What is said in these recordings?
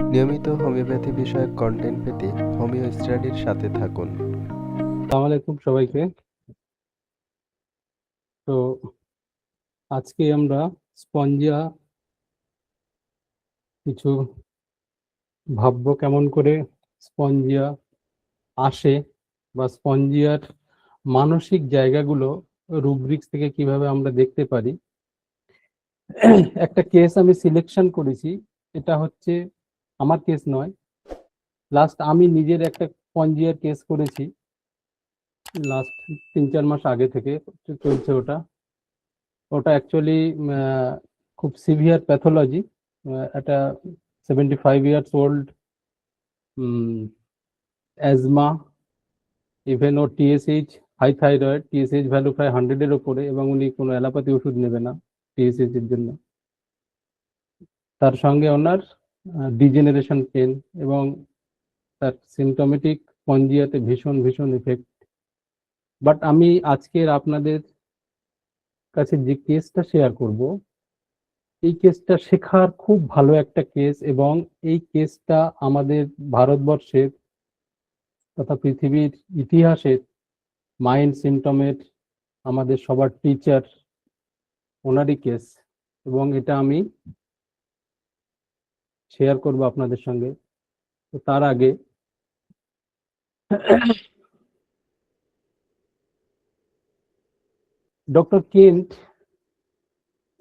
নিয়মিত হোমিওপ্যাথি বিষয়ক কন্টেন্ট পেতে হোমিও স্টাডির সাথে থাকুন। আসসালামু আলাইকুম সবাইকে। তো আজকে আমরা স্পঞ্জিয়া কিছু ভাববো কেমন করে স্পঞ্জিয়া আসে বা স্পঞ্জিয়ার মানসিক জায়গাগুলো রুব্রিক্স থেকে কিভাবে আমরা দেখতে পারি। একটা কেস আমি সিলেকশন করেছি, এটা হচ্ছে আমার কেস নয়, লাস্ট আমি নিজের একটা স্পঞ্জিয়ার কেস করেছি লাস্ট 3-4 মাস আগে থেকে চলছে ওটা। ওটা অ্যাকচুয়ালি খুব সিভিয়ার প্যাথোলজি। একটা 75 ইয়ার্স ওল্ড, অ্যাজমা, ইভেন ওর TSH high thyroid, TSH value প্রায় 100-এর ওপরে, এবং উনি কোনো অ্যালোপ্যাথি ওষুধ নেবে না টিএসএইচ এর জন্য। তার সঙ্গে ওনার ডিজেনারেশন পেন এবং তার সিমটোমেটিক স্পঞ্জিয়াতে ভীষণ ভীষণ ইফেক্ট। বাট আমি আজকের আপনাদের কাছে যে কেসটা শেয়ার করব, এই কেসটা শেখার খুব ভালো একটা কেস, এবং এই কেসটা আমাদের ভারতবর্ষের তথা পৃথিবীর ইতিহাসের মাইন্ড সিমটমের আমাদের সবার টিচার ওনারই কেস, এবং এটা আমি শেয়ার করব আপনাদের সঙ্গে। তো তার আগে ডক্টর কেন্ট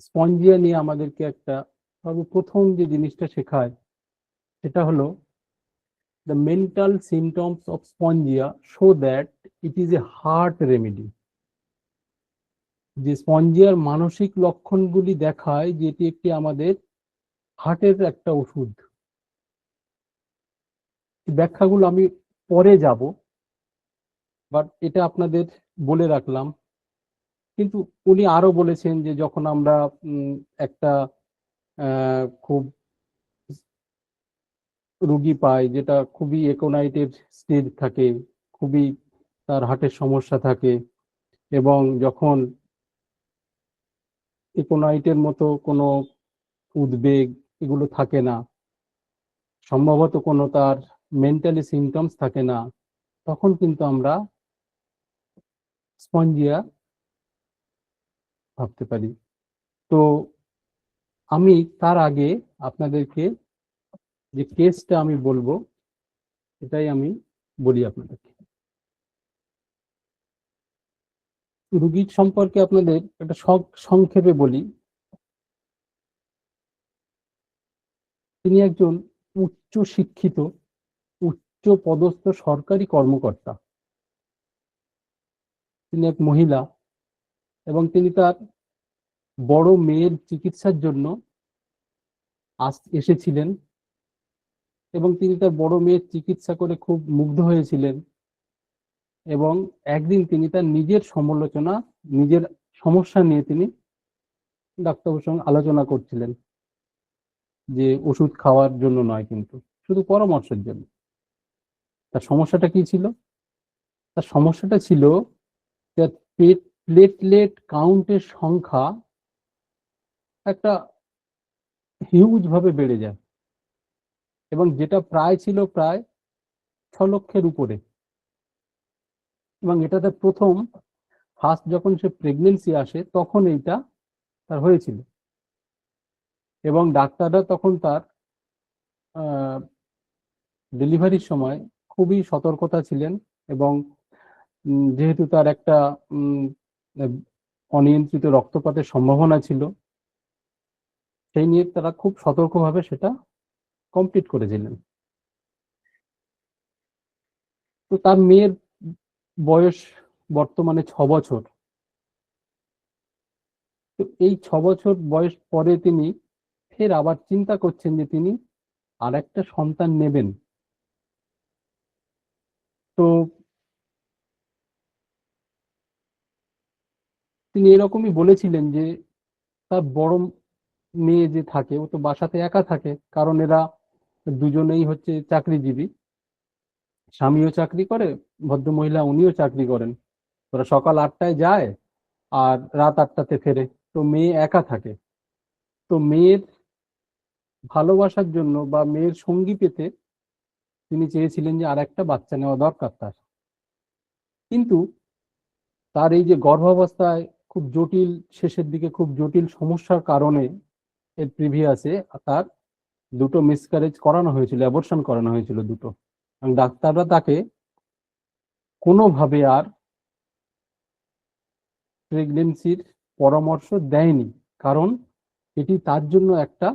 স্পঞ্জিয়া নিয়ে আমাদেরকে একটা সর্বপ্রথম যে জিনিসটা শেখায় সেটা হলো the mental symptoms of spongia show that it is a heart remedy। যে স্পঞ্জিয়ার মানসিক লক্ষণগুলি দেখায় যে এটি একটি আমাদের হার্টের একটা ওষুধ। ব্যাখ্যাগুলো আমি পরে যাব, বাট এটা আপনাদের বলে রাখলাম। কিন্তু উনি আরো বলেছেন যে যখন আমরা একটা খুব রুগী পাই যেটা খুবই একোনাইটেড স্টেজ থাকে, খুবই তার হার্টের সমস্যা থাকে, এবং যখন একোনাইটের মতো কোনো উদ্বেগ এগুলো থাকে না, সম্ভবত কোনো তার মেন্টালি সিমটমস থাকে না, তখন কিন্তু আমরা স্পঞ্জিয়া ভাবতে পারি। তো আমি তার আগে আপনাদেরকে যে কেসটা আমি বলবো এটাই আমি বলি আপনাদেরকে। রুগীর সম্পর্কে আপনাদের একটা সংক্ষেপে বলি। তিনি একজন উচ্চ শিক্ষিত, উচ্চ পদস্থ সরকারি কর্মকর্তা। তিনি এক মহিলা, এবং তিনি তার বড় মেয়ের চিকিৎসার জন্য এসেছিলেন, এবং তিনি তার বড় মেয়ের চিকিৎসা করে খুব মুগ্ধ হয়েছিলেন। এবং একদিন তিনি তার নিজের সমালোচনা, নিজের সমস্যা নিয়ে তিনি ডাক্তারবাবুর সঙ্গে আলোচনা করছিলেন, যে ওষুধ খাওয়ার জন্য নয়, কিন্তু শুধু পরামর্শের জন্য। তার সমস্যাটা কি ছিল? তার সমস্যাটা ছিল তার প্লেটলেট কাউন্টের সংখ্যা একটা হিউজ ভাবে বেড়ে যায়, এবং যেটা প্রায় ছিল প্রায় 6 লক্ষের উপরে। এবং এটা তার প্রথম ফার্স্ট যখন সে প্রেগনেন্সি আসে তখন এইটা তার হয়েছিল, এবং ডাক্তাররা তখন তার ডেলিভারির সময় খুবই সতর্কতা ছিলেন, এবং যেহেতু তার একটা অনিয়ন্ত্রিত রক্তপাতের সম্ভাবনা ছিল, সেই নিয়ে তারা খুব সতর্কভাবে সেটা কমপ্লিট করেছিলেন। তো তার মেয়ের বয়স বর্তমানে 6 বছর। তো এই 6 বছর বয়স পরে তিনি ফের আবার চিন্তা করছেন যে তিনি আর একটা সন্তান নেবেন। তো তিনি এরকমই বলেছিলেন যে তার বড় মেয়ে যে থাকে ও তো বাসাতে একা থাকে, কারণ এরা দুজনেই হচ্ছে চাকরিজীবী, স্বামীও চাকরি করে, ভদ্রমহিলা উনিও চাকরি করেন। ওরা সকাল 8টায় যায় আর রাত 8টাতে ফেরে, তো মেয়ে একা থাকে। তো মেয়ের ভালোবাসার জন্য বা মেয়ের সঙ্গী পেতে তিনি চেয়েছিলেন যে আর একটা বাচ্চা নেওয়া দরকার তার। কিন্তু তার এই যে গর্ভাবস্থায় খুব জটিল, শেষের দিকে খুব জটিল সমস্যার কারণে এর প্রিভিয়াসে তার দুটো মিসক্যারেজ করানো হয়েছিল, অ্যাবর্শন করানো হয়েছিল দুটো, এবং ডাক্তাররা তাকে কোনোভাবে আর প্রেগনেন্সির পরামর্শ দেয়নি, কারণ এটি তার জন্য একটা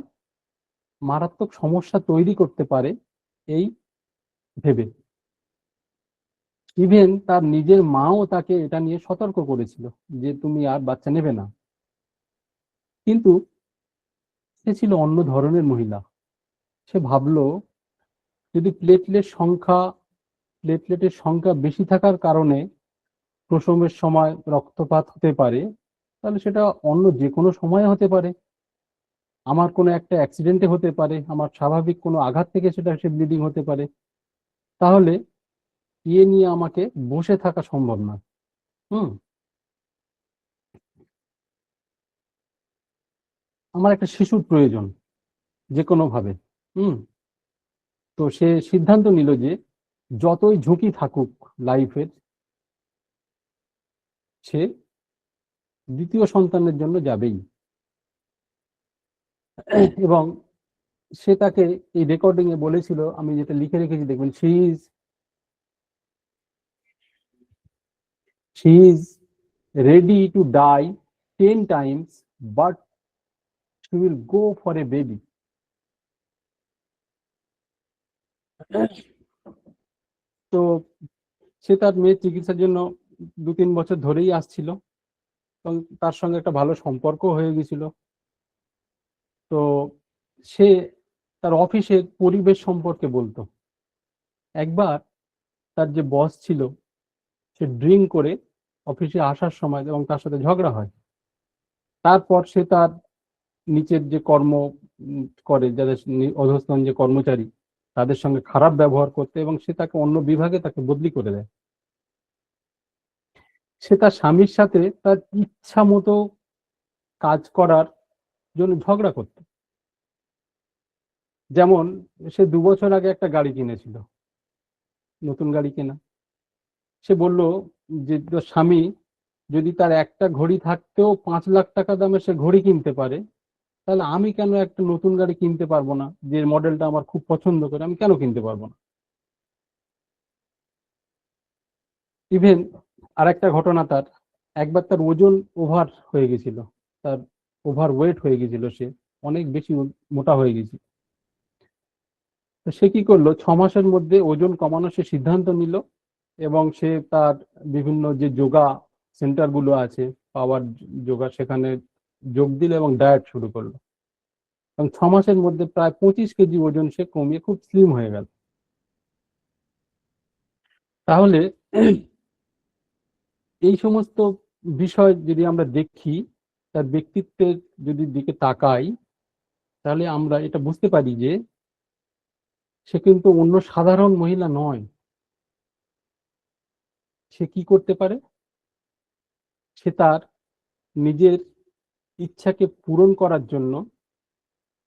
মারাত্মক সমস্যা তৈরি করতে পারে এই ভেবে। ইভেন তার নিজের মাও তাকে এটা নিয়ে সতর্ক করেছিল যে তুমি আর বাচ্চা নেবে না। কিন্তু সে ছিল অন্য ধরনের মহিলা। সে ভাবলো যদি প্লেটলেটের সংখ্যা বেশি থাকার কারণে প্রসবের সময় রক্তপাত হতে পারে, তাহলে সেটা অন্য যে কোনো সময় হতে পারে, আমার কোনো একটা অ্যাক্সিডেন্টে হতে পারে, আমার স্বাভাবিক কোনো আঘাত থেকে সেটা সে ব্লিডিং হতে পারে। তাহলে নিয়ে আমাকে বসে থাকা সম্ভব না। হুম আমার একটা শিশুর প্রয়োজন যে কোনো ভাবে। হুম তো সে সিদ্ধান্ত নিল যে যতই ঝুঁকি থাকুক লাইফের, সে দ্বিতীয় সন্তানের জন্য যাবেই। এবং সে তাকে এই রেকর্ডিং এ বলেছিল, আমি যেটা লিখে রেখেছি দেখবেন, she is ready to die 10 times but she will go for a baby. তো সে তার মেয়ের চিকিৎসার জন্য 2-3 বছর ধরেই আসছিল এবং তার সঙ্গে একটা ভালো সম্পর্ক হয়ে গেছিল। তো সে তার অফিসের পরিবেশ সম্পর্কে বলতো। একবার তার যে বস ছিল সে ড্রিঙ্ক করে অফিসে আসার সময় এবং তার সাথে ঝগড়া হয়। তারপর সে তার নিচের যে কর্ম করে, যাদের অধস্তন যে কর্মচারী, তাদের সঙ্গে খারাপ ব্যবহার করতে, এবং সে তাকে অন্য বিভাগে তাকে বদলি করে দেয়। সে তার স্বামীর সাথে তার ইচ্ছা মতো কাজ করার জন্য ঝগড়া করত। যেমন সে 2 বছর আগে একটা গাড়ি কিনেছিল, নতুন গাড়ি কেনা। সে বলল যে স্বামী যদি তার একটা ঘড়ি থাকতেও 5 লাখ টাকা দামের সে ঘড়ি কিনতে পারে, তাহলে আমি কেন একটা নতুন গাড়ি কিনতে পারবো না, যে মডেলটা আমার খুব পছন্দ করে, আমি কেন কিনতে পারবো না। ইভেন আর একটা ঘটনা, তার একবার তার ওজন ওভার হয়ে গেছিল, তার ওভার ওয়েট হয়ে গেছিল, সে অনেক বেশি মোটা হয়ে গেছিল। তো সে কি করলো, 6 মাসের মধ্যে ওজন কমানোর সে সিদ্ধান্ত নিল, এবং সে তার বিভিন্ন যে যোগা সেন্টার গুলো আছে, পাওয়ার যোগা, সেখানে যোগ দিল এবং ডায়েট শুরু করলো, এবং 6 মাসের মধ্যে প্রায় 25 কেজি ওজন সে কমিয়ে খুব স্লিম হয়ে গেল। তাহলে এই সমস্ত বিষয় যদি আমরা দেখি, তার ব্যক্তিত্বের যদি দিকে তাকাই, তাহলে আমরা এটা বুঝতে পারি যে সে কিন্তু অন্য সাধারণ মহিলা নয়। সে কি করতে পারে, সে তার নিজের ইচ্ছাকে পূরণ করার জন্য,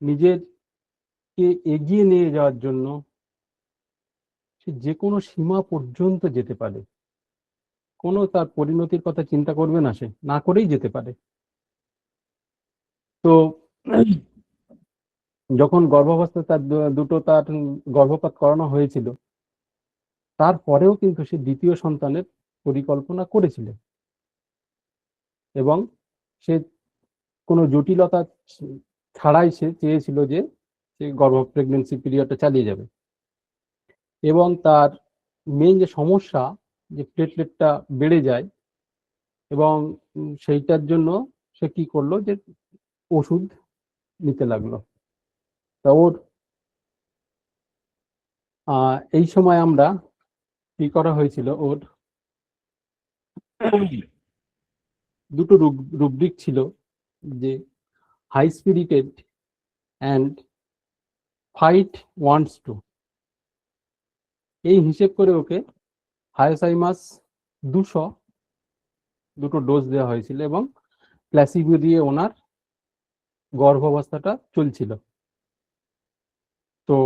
নিজেরকে এগিয়ে নিয়ে যাওয়ার জন্য সে যে কোনো সীমা পর্যন্ত যেতে পারে। কোনো তার পরিণতির কথা চিন্তা করবে না, সে না করেই যেতে পারে। তো যখন গর্ভাবস্থায় তার দুটো তার গর্ভপাত করানো হয়েছিল, তারপরেও কিন্তু সে দ্বিতীয় সন্তানের পরিকল্পনা করেছিল, এবং সে কোনো জটিলতা ছাড়াই সে চেয়েছিল যে সে প্রেগনেন্সি পিরিয়ডটা চালিয়ে যাবে। এবং তার মেইন যে সমস্যা, যে প্লেটলেটটা বেড়ে যায়, এবং সেইটার জন্য সে কি করলো, যে ওষুধ নিতে লাগলো। তা ওর এই সময় আমরা কি করা হয়েছিল, ওর দুটো রুব্রিক ছিল, যে high spirited and fight wants to. এই হিসেব করে ওকে হায়োসাইমাস 200 দুটো ডোজ দেওয়া হয়েছিল, এবং প্ল্যাসিবো দিয়ে ওনার গর্ভাবস্থাটা চলছিল। তো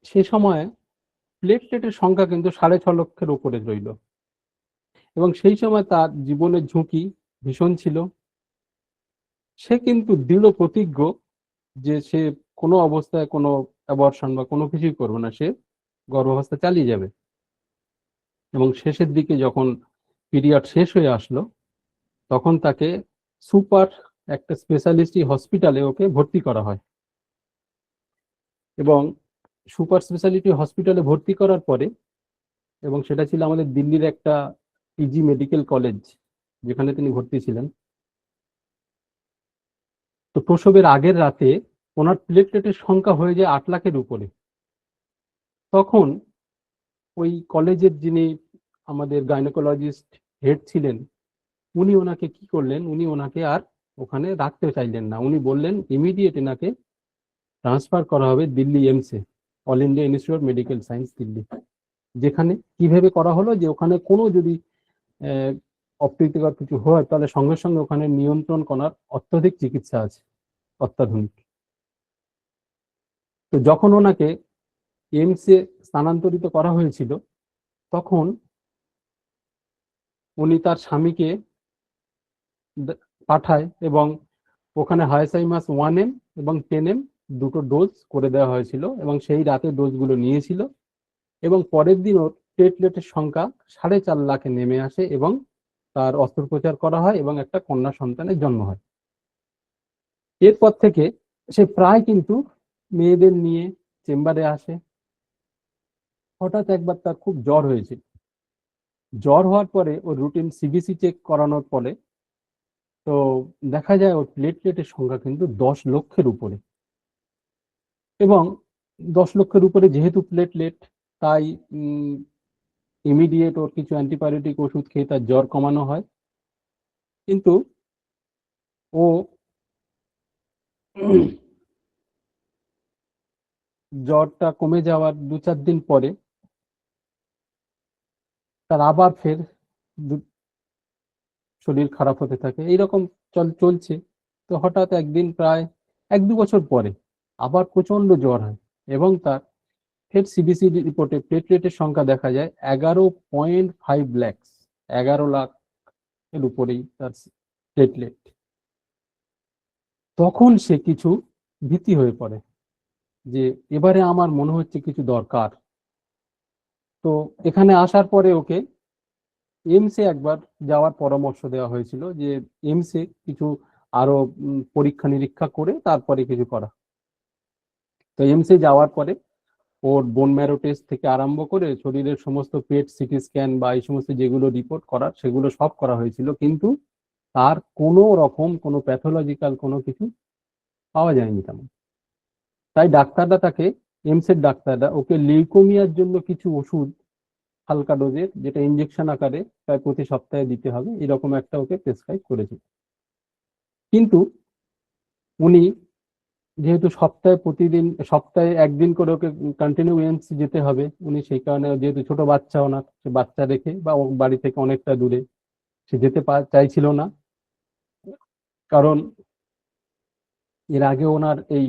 সে সময় প্লেটলেটের সংখ্যা কিন্তু 6.5 লক্ষের উপরে রইল, এবং সেই সময় তার জীবনের ঝুঁকি ভীষণ ছিল। সে কিন্তু দৃঢ় প্রতিজ্ঞ যে সে কোনো অবস্থায় কোনো অ্যাবর্শন বা কোনো কিছুই করবে না, সে গর্ভাবস্থা চালিয়ে যাবে। এবং শেষের দিকে যখন পিরিয়ড শেষ হয়ে আসলো, তখন তাকে সুপার একটা স্পেশালিস্ট হসপিটালে ওকে ভর্তি করা হয়। এবং সুপার স্পেশালিটি হসপিটালে ভর্তি করার পরে, এবং সেটা ছিল আমাদের দিল্লির একটা পিজি মেডিকেল কলেজ যেখানে তিনি ভর্তি ছিলেন। তো প্রসবের আগের রাতে ওনার প্লেটলেটের সংখ্যা হয়ে যায় 8 লাখের উপরে। তখন ওই কলেজের যিনি আমাদের গাইনোকোলজিস্ট হেড ছিলেন, উনি ওনাকে কি করলেন, উনি ওনাকে আর ওখানে রাখতে চাইলেন না। উনি বললেন ইমিডিয়েট এনাকে ট্রান্সফার করা হবে দিল্লি এমসে, All India Institute of Medical Science Delhi. যেখানে কিভাবে করা হলো, যে ওখানে কোনো যদি অপ্রীতিকর কিছু হয় তাহলে সঙ্গে সঙ্গে ওখানে নিয়ন্ত্রণ করার অত্যধিক চিকিৎসা আছে, অত্যাধুনিক। তো যখন ওনাকে এমসে স্থানান্তরিত করা হয়েছিল, তখন উনি তার স্বামীকে পাঠায়, এবং ওখানে হায়াসাইমাস 1M এবং 10M দুটো ডোজ করে দেওয়া হয়েছিল, এবং সেই রাতে ডোজগুলো নিয়েছিল। এবং পরের দিন ওর প্লেটলেটের সংখ্যা 4.5 লাখে নেমে আসে, এবং তার অস্ত্রোপচার করা হয় এবং একটা কন্যা সন্তানের জন্ম হয়। এরপর থেকে সে প্রায় কিন্তু মেয়েদের নিয়ে চেম্বারে আসে। হঠাৎ একবার তার খুব জ্বর হয়েছিল। জ্বর হওয়ার পরে ওর রুটিন সিবিসি চেক করানোর পরে তো দেখা যায় ওর প্লেটলেটের সংখ্যা কিন্তু 10 লক্ষের উপরে। এবং 10 লক্ষের উপরে যেহেতু প্লেটলেট, তাই ইমিডিয়েট ওর কিছু অ্যান্টিবায়োটিক ওষুধ খেয়ে তার জ্বর কমানো হয়। কিন্তু ও জ্বরটা কমে যাওয়ার 2-4 দিন পরে তার আবার ফের শরীর খারাপ হতে থাকে। এইরকম চলছে। তো হঠাৎ একদিন প্রায় 1-2 বছর পরে আবার প্রচন্ড জ্বর হয়, এবং তার ফের সিবিসি রিপোর্টে প্লেটলেটের সংখ্যা দেখা যায় 11.5 লাখ, 11 লাখ এর উপরেই তার প্লেটলেট। তখন সে কিছু ভীতি হয়ে পড়ে যে এবারে আমার মনে হচ্ছে কিছু দরকার। তো এখানে আসার পরে ওকে এমসে একবার যাওয়ার পরামর্শ দেওয়া হয়েছিল, যে এমসে কিছু আরো পরীক্ষা নিরীক্ষা করে তারপরে কিছু করা। তো এমসে যাওয়ার পরে ওর বোন ম্যারো টেস্ট থেকে আরম্ভ করে শরীরের সমস্ত পেট সিটি স্ক্যান বা এই সমস্ত যেগুলো রিপোর্ট করার সেগুলো সব করা হয়েছিল, কিন্তু তার কোনো রকম কোনো প্যাথোলজিক্যাল কোনো কিছু পাওয়া যায়নি তেমন। তাই ডাক্তাররা তাকে, এমসের ডাক্তাররা ওকে লিউকোমিয়ার জন্য কিছু ওষুধ হালকা ডোজের, যেটা ইনজেকশন আকারে প্রায় প্রতি সপ্তাহে দিতে হবে, এরকম একটা ওকে প্রেসক্রাইব করেছিল। কিন্তু উনি যেহেতু সপ্তাহে একদিন করে ওকে কন্টিনিউ এমস যেতে হবে, উনি সেই কারণে যেহেতু ছোট বাচ্চা ওনার, সে বাচ্চা রেখে বা ও বাড়ি থেকে অনেকটা দূরে সে যেতে চাইছিল না। কারণ এর আগে ওনার এই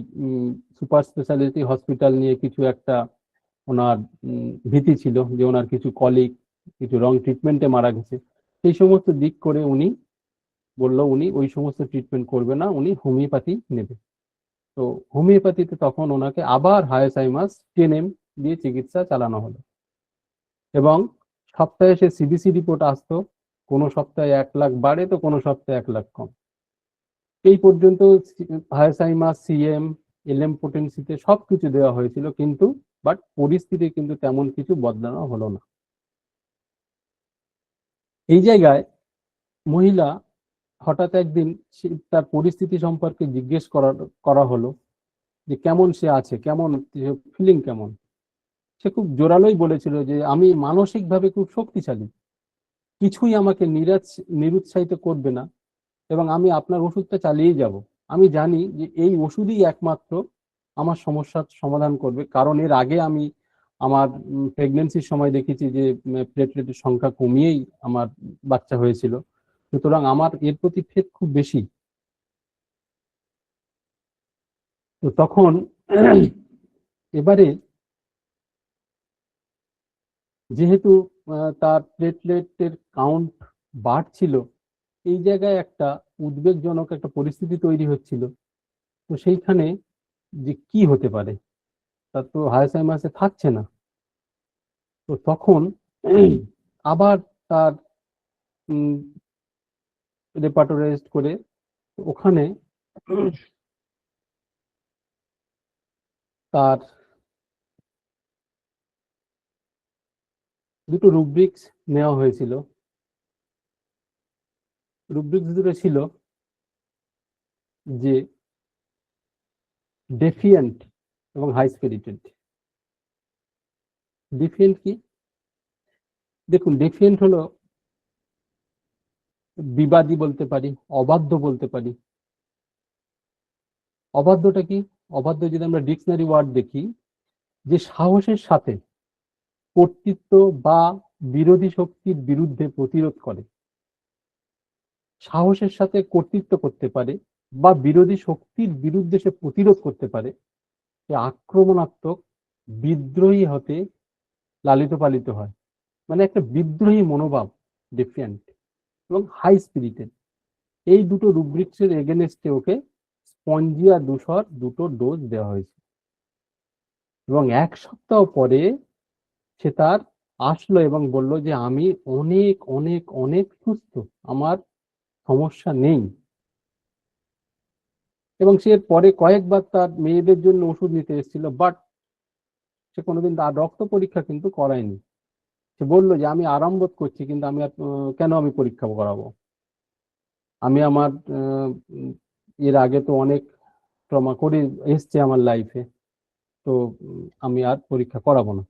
সুপার স্পেশালিটি হসপিটাল নিয়ে কিছু একটা ওনার ভীতি ছিল, যে ওনার কিছু কলিগ কিছু রং ট্রিটমেন্টে মারা গেছে। সেই সমস্ত দিক করে উনি বললো উনি ওই সমস্ত ট্রিটমেন্ট করবে না, উনি হোমিওপ্যাথি নেবে। তো হোমিওপ্যাথিতে তখন ওনাকে আবার হায়াসাইমাস 10M দিয়ে চিকিৎসা চালানো হলো। এবং সপ্তাহে সে সিবিসি রিপোর্ট আসতো, কোনো সপ্তাহে 1 লাখ বাড়ে তো কোনো সপ্তাহে 1 লাখ কম। এই পর্যন্ত হায়াসাইমাস, সিএম, এলএম পোটেন্সিতে সবকিছু দেওয়া হয়েছিল, কিন্তু বাট পরিস্থিতি কিন্তু তেমন কিছু বদলানো হলো না। এই জায়গায় মহিলা হঠাৎ একদিন তার পরিস্থিতি সম্পর্কে জিজ্ঞেস করা হলো যে কেমন সে আছে, কেমন ফিলিং কেমন। সে খুব জোরালোই বলেছিল যে আমি মানসিকভাবে খুব শক্তিশালী, কিছুই আমাকে নিরুৎসাহিত করবে না, এবং আমি আপনার ওষুধটা চালিয়ে যাব। আমি জানি যে এই ওষুধই একমাত্র আমার সমস্যার সমাধান করবে, কারণ এর আগে আমি আমার প্রেগনেন্সির সময় দেখেছি যে প্লেটলেটের সংখ্যা কমিয়েই আমার বাচ্চা হয়েছিল। সুতরাং আমার এর প্রতি ফেথ খুব বেশি। তো তখন এবারে যেহেতু তার প্লেটলেটের কাউন্ট বাড়ছিল, এই জায়গায় একটা উদ্বেগজনক একটা পরিস্থিতি তৈরি হচ্ছিল। তো সেইখানে যে কি হতে পারে, তার তো হায়াসাইমাসে থাকছে না। তো তখন আবার তার রেপার্টোরাইজড করে ওখানে তার দুটো রুব্রিক্স নেওয়া হয়েছিল। রুব্রিক্স দুটো ছিল যে ডেফিয়েন্ট এবং হাই স্পিরিটেড। ডেফিয়েন্ট কি? দেখুন, ডেফিয়েন্ট হলো বিবাদী বলতে পারি, অবাধ্য বলতে পারি। অবাধ্যটা কি? অবাধ্য যদি আমরা ডিকশনারি ওয়ার্ড দেখি, যে সাহসের সাথে কর্তৃত্ব বা বিরোধী শক্তির বিরুদ্ধে প্রতিরোধ করে, সাহসের সাথে কর্তৃত্ব করতে পারে বা বিরোধী শক্তির বিরুদ্ধে সে প্রতিরোধ করতে পারে, সে আক্রমণাত্মক বিদ্রোহী হতে লালিত পালিত হয়। মানে একটা বিদ্রোহী মনোভাব ডেফিয়েন্ট, এবং হাই স্পিরিটেড। এই দুটো রুব্রিক্সের এগেনস্টে ওকে স্পঞ্জিয়া দুশোর দুটো ডোজ দেওয়া হয়েছে, এবং 1 সপ্তাহ পরে সে তার আসলো এবং বলল যে আমি অনেক অনেক অনেক সুস্থ, আমার সমস্যা নেই। এবং সে পরে কয়েকবার তার মেয়েদের জন্য ওষুধ নিতে এসেছিল, বাট সে কোনোদিন তার রক্ত পরীক্ষা কিন্তু করায়নি। সে বলল যে আমি আরাম বোধ করছি, কিন্তু আমি কেন আমি পরীক্ষা করাবো? আমি আমার এর আগে তো অনেক ট্রমা করে এসছে আমার লাইফে, তো আমি আর পরীক্ষা করাবো না।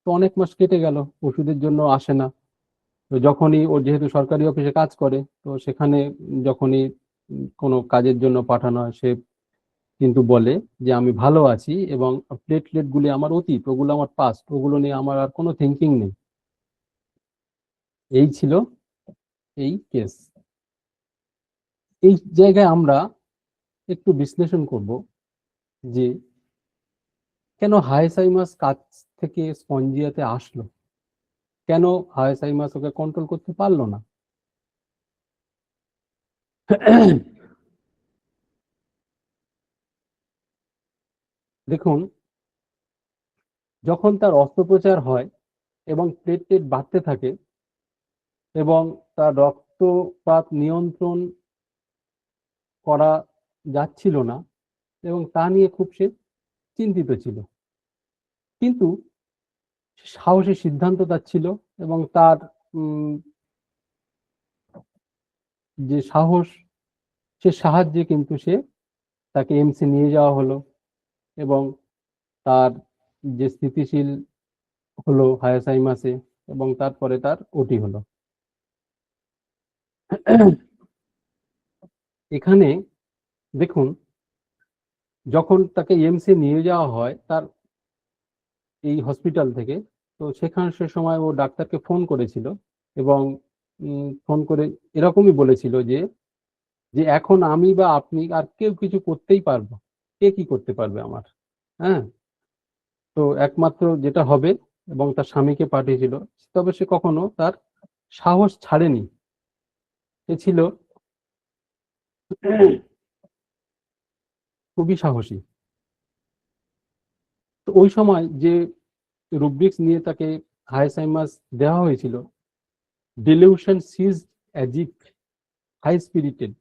তো অনেক মাস কেটে গেল, ওষুধের জন্য আসে না। তো যখনই ও যেহেতু সরকারি অফিসে কাজ করে, তো সেখানে যখনই কোনো কাজের জন্য পাঠানো হয়, সে কিন্তু বলে যে আমি ভালো আছি এবং প্লেটলেট গুলি আমার অতীত, ওগুলো আমার পাস্ট, ওগুলো নিয়ে আমার আর কোনো থিঙ্কিং নেই। এই ছিল এই কেস। এই জায়গায় আমরা একটু বিশ্লেষণ করব যে কেন হাইসাইমাস কাছ থেকে স্পঞ্জিয়াতে আসলো, কেন হাইসাইমাস ওকে কন্ট্রোল করতে পারলো না। দেখুন, যখন তার অস্ত্রোপচার হয় এবং প্লেটলেট বাড়তে থাকে এবং তার রক্তপাত নিয়ন্ত্রণ করা যাচ্ছিল না, এবং তা নিয়ে খুব সে চিন্তিত ছিল, কিন্তু সাহসী সিদ্ধান্ত তার ছিল, এবং তার যে সাহস, সে সাহায্যে কিন্তু তাকে এমসে নিয়ে যাওয়া হলো, এবং তার যে স্থিতিশীল হলো হায়াসাইমাসে, এবং তারপরে তার ওটি হলো। এখানে দেখুন, যখন তাকে এমসে নিয়ে যাওয়া হয় তার এই হসপিটাল থেকে, তো সেখানে সে সময় ও ডাক্তারকে ফোন করেছিল, এবং ফোন করে এরকমই বলেছিল যে যে এখন আমি বা আপনি আর কেউ কিছু করতেই পারবো, কে কি করতে পারবে আমার? হ্যাঁ, তো একমাত্র যেটা হবে, এবং তার স্বামীকে পাঠিয়েছিল। তবে সে কখনো তার সাহস ছাড়েনি, সে ছিল খুবই সাহসী। তো ওই সময় যে রুব্রিক্স নিয়ে তাকে হাইসাইমাস দেওয়া হয়েছিল, ডিলিউশন সিজ অ্যাজিভ হাই স্পিরিটেড।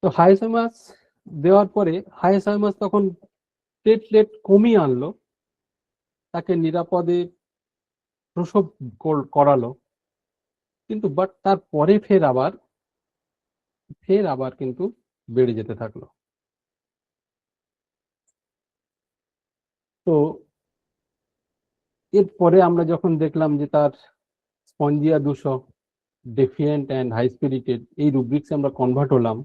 তো হাইসাইমাস দেওয়ার পরে হাইসাইমাস তখন প্লেটলেট কমিয়ে আনলো, তাকে নিরাপদে প্রসব করালো, কিন্তু বাট তারপরে ফের আবার কিন্তু বেড়ে যেতে থাকলো। তো এরপরে আমরা যখন দেখলাম যে তার Spongia 200, defiant and high spirited এই রুব্রিক্সে আমরা কনভার্ট হলাম,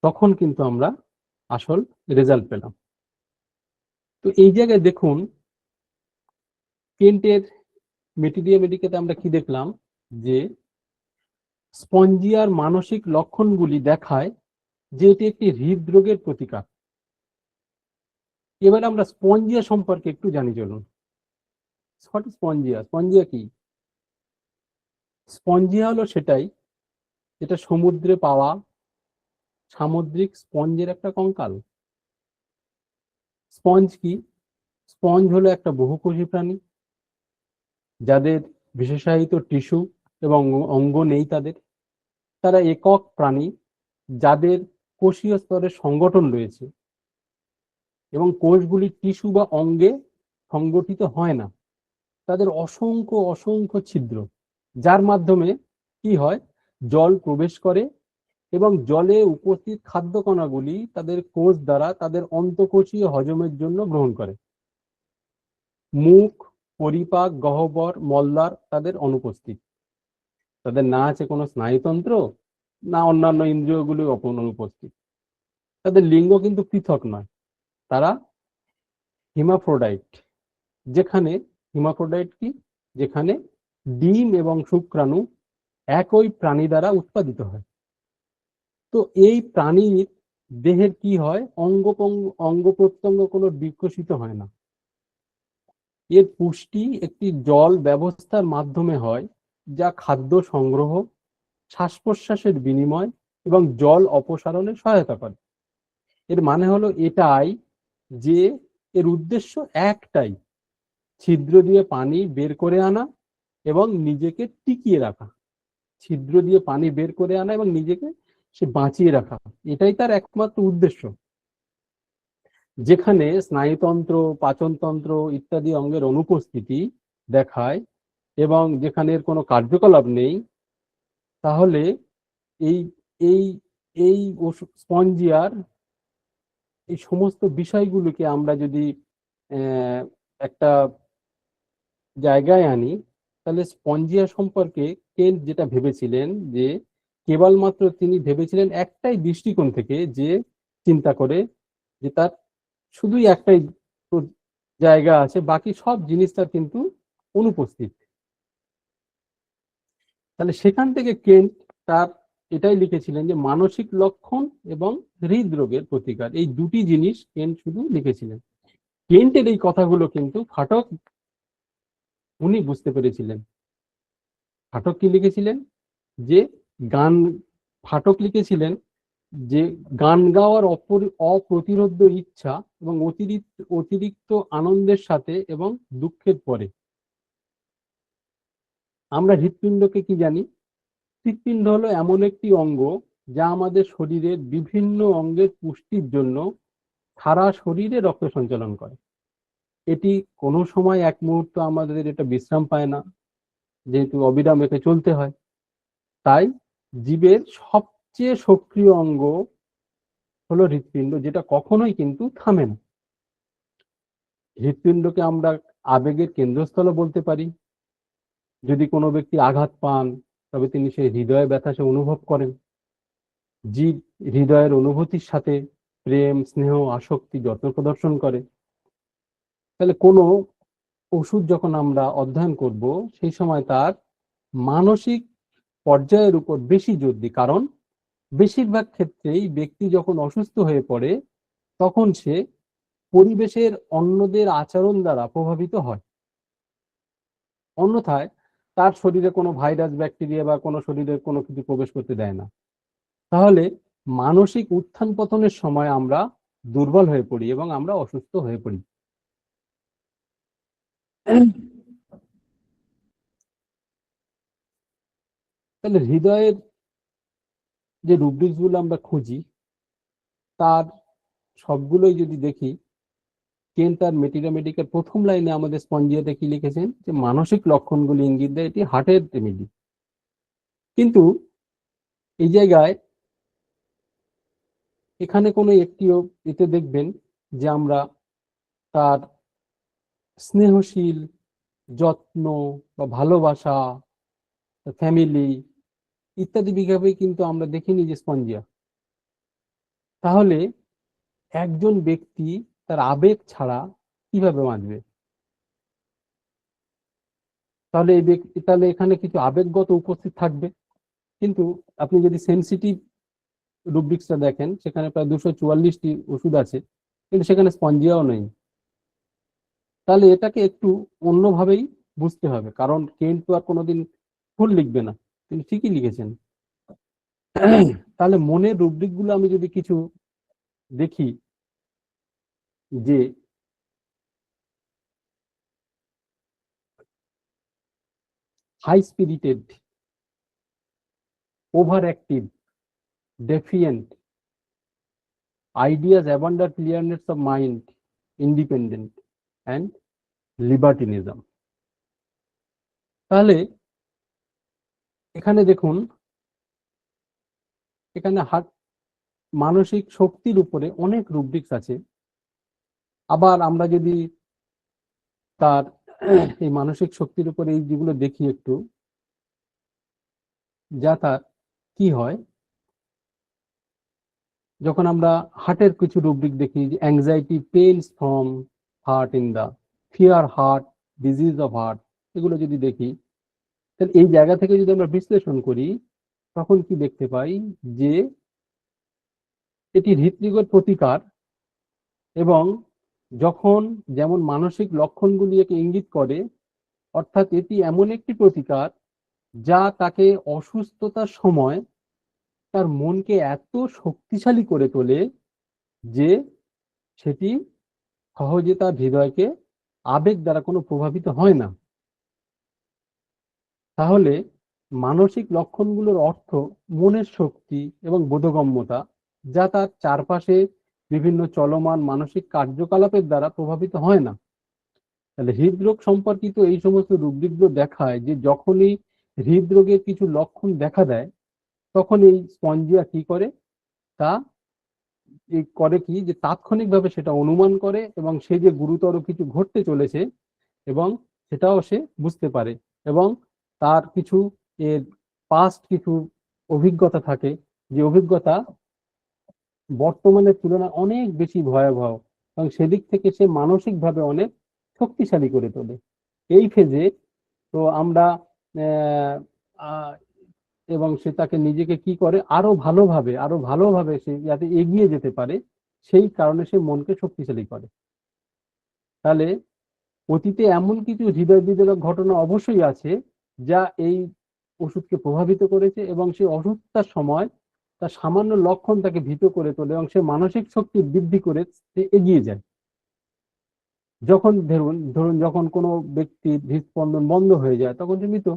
তখন কিন্তু আমরা আসল রেজাল্ট পেলাম। তো এই জায়গায় দেখুন, কেন্টের মেটিডিয়া মেডিকেতে আমরা কি দেখলাম, যে স্পঞ্জিয়ার মানসিক লক্ষণগুলি দেখায় যে এটি একটি হৃদরোগের প্রতিকার। এবার আমরা স্পঞ্জিয়া সম্পর্কে একটু জানি চলুন। স্পঞ্জিয়া স্পঞ্জিয়া কি? স্পঞ্জিয়া হলো সেটাই যেটা সমুদ্রে পাওয়া সামুদ্রিক স্পঞ্জের একটা কঙ্কাল। স্পঞ্জ কি? স্পঞ্জ হলো একটা বহুকোষী প্রাণী যাদের বিশেষায়িত টিস্যু এবং অঙ্গ নেই তাদের। তারা একক প্রাণী যাদের কোষীয় স্তরে সংগঠন রয়েছে এবং কোষগুলি টিস্যু বা অঙ্গে সংগঠিত হয় না। তাদের অসংখ্য অসংখ্য ছিদ্র, যার মাধ্যমে কি হয়, জল প্রবেশ করে এবং জলে উপস্থিত খাদ্য কণাগুলি তাদের কোষ দ্বারা তাদের অন্তঃকোষীয় হজমের জন্য গ্রহণ করে। মুখ, পরিপাক, গহ্বর, মলদ্বার তাদের অনুপস্থিত। তাদের না আছে কোনো স্নায়ুতন্ত্র, না অন্যান্য ইন্দ্রিয়গুলি অনুপস্থিত। তাদের লিঙ্গ কিন্তু পৃথক নয়, তারা হিমাফ্রোডাইট। যেখানে হিমাফ্রোডাইট কি? যেখানে ডিম এবং শুক্রাণু একই প্রাণী দ্বারা উৎপাদিত হয়। তো এই প্রাণীর দেহের কি হয়, অঙ্গ প্রত্যঙ্গ কোনো বিকশিত হয় না। এর পুষ্টি একটি জল ব্যবস্থার মাধ্যমে হয়, যা খাদ্য সংগ্রহ, শ্বাস প্রশ্বাসের বিনিময় এবং জল অপসারণে সহায়তা করে। এর মানে হলো এটাই যে এর উদ্দেশ্য একটাই, ছিদ্র দিয়ে পানি বের করে আনা এবং নিজেকে টিকিয়ে রাখা। ছিদ্র দিয়ে পানি বের করে আনা এবং নিজেকে সে বাঁচিয়ে রাখা, এটাই তার একমাত্র উদ্দেশ্য। যেখানে স্নায়ুতন্ত্র, পাচনতন্ত্র ইত্যাদি অঙ্গের অনুপস্থিতি দেখায় এবং যেখানে এর কোনো কার্যকলাপ নেই, তাহলে এই এই এই স্পঞ্জিয়ার এই সমস্ত বিষয়গুলোকে আমরা যদি একটা জায়গায় আনি, তাহলে স্পঞ্জিয়া সম্পর্কে কেন্ট যেটা ভেবেছিলেন, যে কেবলমাত্র তিনি ভেবেছিলেন একটাই দৃষ্টিকোণ থেকে, যে চিন্তা করে যে তার শুধুই একটাই জায়গা আছে, বাকি সব জিনিস তার কিন্তু অনুপস্থিত। তাহলে সেখান থেকে কেন্ট তার এটাই লিখেছিলেন যে মানসিক লক্ষণ এবং হৃদরোগের প্রতিকার, এই দুটি জিনিস কেন্ট শুধু লিখেছিলেন। কেন্টের এই কথাগুলো কিন্তু ফাটক উনি বুঝতে পেরেছিলেন। ফাটক কি লিখেছিলেন? যে গান, ফাটক লিখেছিলেন যে গান গাওয়ার অপ্রতিরোধ্য ইচ্ছা এবং অতিরিক্ত আনন্দের সাথে এবং দুঃখের পরে। আমরা হৃৎপিণ্ডকে কি জানি? হৃৎপিণ্ড হলো এমন একটি অঙ্গ যা আমাদের শরীরের বিভিন্ন অঙ্গের পুষ্টির জন্য সারা শরীরে রক্ত সঞ্চালন করে। এটি কোনো সময় এক মুহূর্ত আমাদের এটা বিশ্রাম পায় না, যেহেতু অবিরাম একে চলতে হয়। তাই জীবের সবচেয়ে সক্রিয় অঙ্গ হলো হৃৎপিণ্ড, যেটা কখনোই কিন্তু থামে না। হৃৎপিণ্ডকে আমরা আবেগের কেন্দ্রস্থলও বলতে পারি। যদি কোনো ব্যক্তি আঘাত পান, তবে তিনি সেই হৃদয়ে ব্যথা সে অনুভব করেন। জীব হৃদয়ের অনুভূতির সাথে প্রেম, স্নেহ, আসক্তি, যত্ন প্রদর্শন করে। তাহলে কোনো ওষুধ যখন আমরা অধ্যয়ন করব, সেই সময় তার মানসিক পর্যায়ের উপর বেশি জোর দিই, কারণ বেশিরভাগ ক্ষেত্রেই ব্যক্তি যখন অসুস্থ হয়ে পড়ে, তখন সে পরিবেশের অন্যদের আচরণ দ্বারা প্রভাবিত হয়। অন্যথায় তার শরীরে কোনো ভাইরাস, ব্যাকটেরিয়া বা কোনো শরীরে কোনো কিছু প্রবেশ করতে দেয় না। তাহলে মানসিক উত্থান পতনের সময় আমরা দুর্বল হয়ে পড়ি এবং আমরা অসুস্থ হয়ে পড়ি। তাহলে হৃদয়ের যে রুব্রিক্স গুলো আমরা খুঁজি, তার সবগুলোই যদি দেখি, কেন তার মেডিকের প্রথম লাইনে আমাদের স্পঞ্জিয়াতে কি লিখেছেন, যে মানসিক লক্ষণগুলি ইঙ্গিত দেয় এটি হার্টের রেমেডি। কিন্তু এই জায়গায় এখানে কোনো একটিও এতে দেখবেন যে আমরা তার স্নেহশীল, যত্ন বা ভালোবাসা, ফ্যামিলি ইত্যাদি বিভাবে কিন্তু আমরা দেখিনি যে স্পঞ্জিয়া। তাহলে একজন ব্যক্তি তার আবেগ ছাড়া কিভাবে বাঁচবে? তাহলে এই ব্যক্তি, তাহলে এখানে কিছু আবেগগত উপস্থিত থাকবে। কিন্তু আপনি যদি সেনসিটিভ রুব্রিক্সটা দেখেন, সেখানে প্রায় 244টি ওষুধ আছে, কিন্তু সেখানে স্পঞ্জিয়াও নেই। তাহলে এটাকে একটু অন্যভাবেই বুঝতে হবে, কারণ কেন্ট তো আর কোনোদিন ভুল লিখবে না, তিনি ঠিকই লিখেছেন। তাহলে মনের রুব্রিক গুলো আমি যদি কিছু দেখি, যে high spirited, over active, defiant, ideas abundant, clearness of mind, independent and libertinism। তাহলে এখানে দেখুন, এখানে মানসিক শক্তির উপরে অনেক রুব্রিক্স আছে। আবার আমরা যদি তার এই মানসিক শক্তির উপরে এই যেগুলো দেখি একটু, যা তার কি হয়, যখন আমরা হার্টের কিছু রুব্রিক দেখি, যে anxiety pains from heart in the fear heart, disease of heart, এগুলো যদি দেখি, তাহলে এই জায়গা থেকে যদি আমরা বিশ্লেষণ করি, তখন কি দেখতে পাই, যে এটি হৃদরোগের প্রতিকার, এবং যখন যেমন মানসিক লক্ষণগুলি একে ইঙ্গিত করে, অর্থাৎ এটি এমন একটি প্রতিকার যা তাকে অসুস্থতার সময় তার মনকে এত শক্তিশালী করে তোলে যে সেটি সহজে তার হৃদয়কে আবেগ দ্বারা কোনো প্রভাবিত হয় না। তাহলে মানসিক লক্ষণগুলোর অর্থ মনের শক্তি এবং বোধগম্যতা, যা তার চারপাশে বিভিন্ন চলমান মানসিক কার্যকলাপের দ্বারা প্রভাবিত হয় না। তাহলে হৃদরোগ সম্পর্কিত এই সমস্ত রুব্রিকগুলো দেখায় যে যখনই হৃদরোগের কিছু লক্ষণ দেখা দেয়, তখন এই স্পঞ্জিয়া কি করে, তা করে কি, যে তাৎক্ষণিকভাবে সেটা অনুমান করে, এবং সে যে গুরুতর কিছু ঘটতে চলেছে এবং সেটাও সে বুঝতে পারে, এবং তার কিছু এর পাস্ট কিছু অভিজ্ঞতা থাকে, যে অভিজ্ঞতা বর্তমানের তুলনায় অনেক বেশি ভয়াবহ, এবং সেদিক থেকে সে মানসিকভাবে অনেক শক্তিশালী করে তোলে। এই ফেজে তো আমরা এবং সে তাকে নিজেকে কি করে, আরো ভালোভাবে সে যাতে এগিয়ে যেতে পারে, সেই কারণে সে মনকে শক্তিশালী করে। তাহলে অতীতে এমন কিছু হৃদয় বিদারক ঘটনা অবশ্যই আছে যা এই ওষুধকে প্রভাবিত করেছে, এবং সেই অসুস্থতার সময় তার সামান্য লক্ষণ তাকে ভীত করে তোলে, এবং সে মানসিক শক্তি বৃদ্ধি করে সে এগিয়ে যায়। যখন ধরুন ধরুন যখন কোনো ব্যক্তির হৃদস্পন্দন বন্ধ হয়ে যায়, তখন সে মৃত।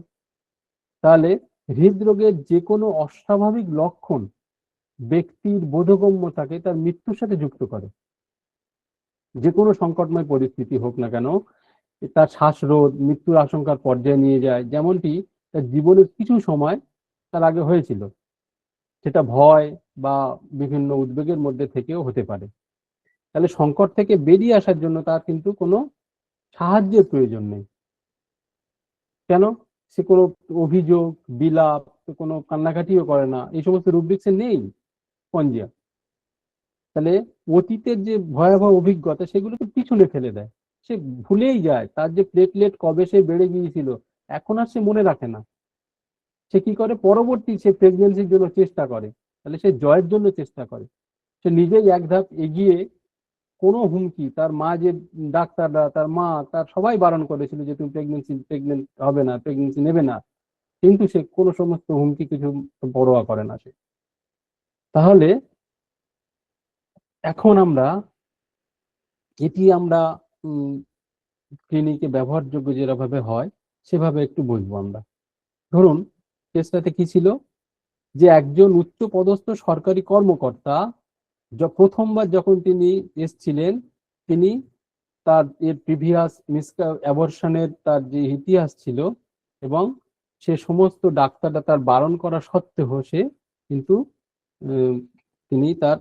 তাহলে হৃদরোগের যে কোনো অস্বাভাবিক লক্ষণ ব্যক্তির বোধগম্যতাকে তার মৃত্যুর সাথে যুক্ত করে। যে কোনো সংকটময় পরিস্থিতি হোক না কেন, তার শ্বাসরোধ মৃত্যুর আশঙ্কার পর্যায়ে নিয়ে যায়, যেমনটি তার জীবনের কিছু সময় তার আগে হয়েছিল। সেটা ভয় বা বিভিন্ন উদ্বেগের মধ্যে থেকেও হতে পারে। তাহলে সংকট থেকে বেরিয়ে আসার জন্য তার কিন্তু কোনো সাহায্যের প্রয়োজন নেই। কেন? সে কোনো অভিযোগ, বিলাপ, কোনো কান্নাকাটিও করে না, এই সমস্ত রুব্রিক্সে নেই স্পঞ্জিয়া। তাহলে অতীতের যে ভয়াবহ অভিজ্ঞতা সেগুলোকে পিছনে ফেলে দেয়, সে ভুলেই যায় তার যে প্লেটলেট কবে সে বেড়ে গিয়েছিল, এখন আর সে মনে রাখে না। সে কি করে, পরবর্তী সে প্রেগনেন্সির জন্য চেষ্টা করে, তাহলে সে জয়ের জন্য চেষ্টা করে, সে নিজেই এক ধাপ এগিয়ে কোনো হুমকি, তার মা যে ডাক্তাররা, তার মা, তার সবাই বারণ করেছিল যে তুমি প্রেগনেন্ট হবে না, প্রেগনেন্সি নেবে না, কিন্তু সে কোনো সমস্ত হুমকি কিছু পরোয়া করে না সে। তাহলে এখন আমরা আমরা ক্লিনিকে ব্যবহারযোগ্য যেভাবে হয় সেভাবে একটু বুঝবো আমরা। ধরুন কেসটাতে কি ছিল, যে একজন উচ্চ পদস্থ সরকারি কর্মকর্তা প্রথমবার যখন তিনি এসছিলেন, তিনি তার এর প্রিভিয়াস অ্যাবর্শনের তার যে ইতিহাস ছিল, এবং সে সমস্ত ডাক্তাররা তার বারণ করা সত্ত্বেও সে কিন্তু তিনি তার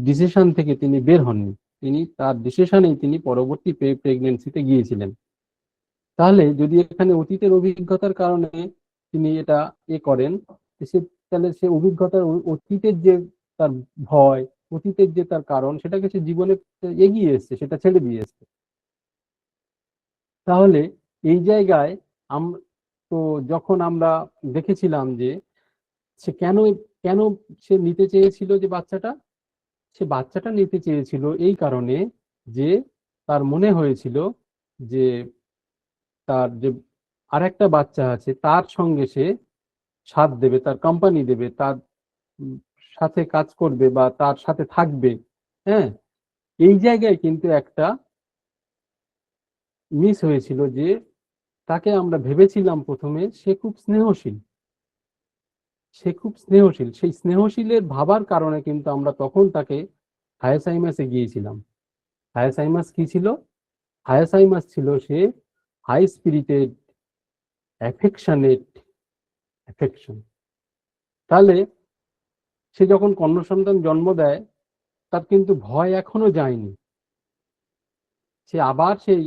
ডিসিশন থেকে তিনি বের হননি, তিনি তার ডিসিশনেই তিনি পরবর্তী প্রেগনেন্সিতে গিয়েছিলেন। তাহলে যদি এখানে অতীতের অভিজ্ঞতার কারণে তিনি এটা করেন, তাহলে সে অভিজ্ঞতার অতীতের যে তার ভয়, অতীতের যে তার কারণ, সেটাকে সে জীবনে এগিয়ে এসছে, সেটা ছেড়ে দিয়ে এসছে। তাহলে এই জায়গায় তো যখন আমরা দেখেছিলাম যে সে কেন কেন সে নিতে চেয়েছিল যে বাচ্চাটা, সে বাচ্চাটা নিতে চেয়েছিল এই কারণে যে তার মনে হয়েছিল যে তার যে আরেকটা বাচ্চা আছে তার সঙ্গে সে সাথ দেবে, তার কোম্পানি দেবে, তার উম, সাথে কাজ করবে বা তার সাথে থাকবে। হ্যাঁ, এই জায়গায় কিন্তু একটা মিস হয়েছিল যে তাকে আমরা ভেবেছিলাম প্রথমে সে খুব স্নেহশীল, সে খুব স্নেহশীল, সেই স্নেহশীলের ভাবার কারণে কিন্তু আমরা তখন তাকে হায়াসাইমাসে গিয়েছিলাম। হায়াসাইমাস কি ছিল? হায়াসাইমাস ছিল সে হাই স্পিরিটেড, অ্যাফেকশনেট, অ্যাফেকশন। তাহলে সে যখন কন্যা সন্তান জন্ম দেয় তার কিন্তু ভয় এখনো যায়নি, সে আবার সেই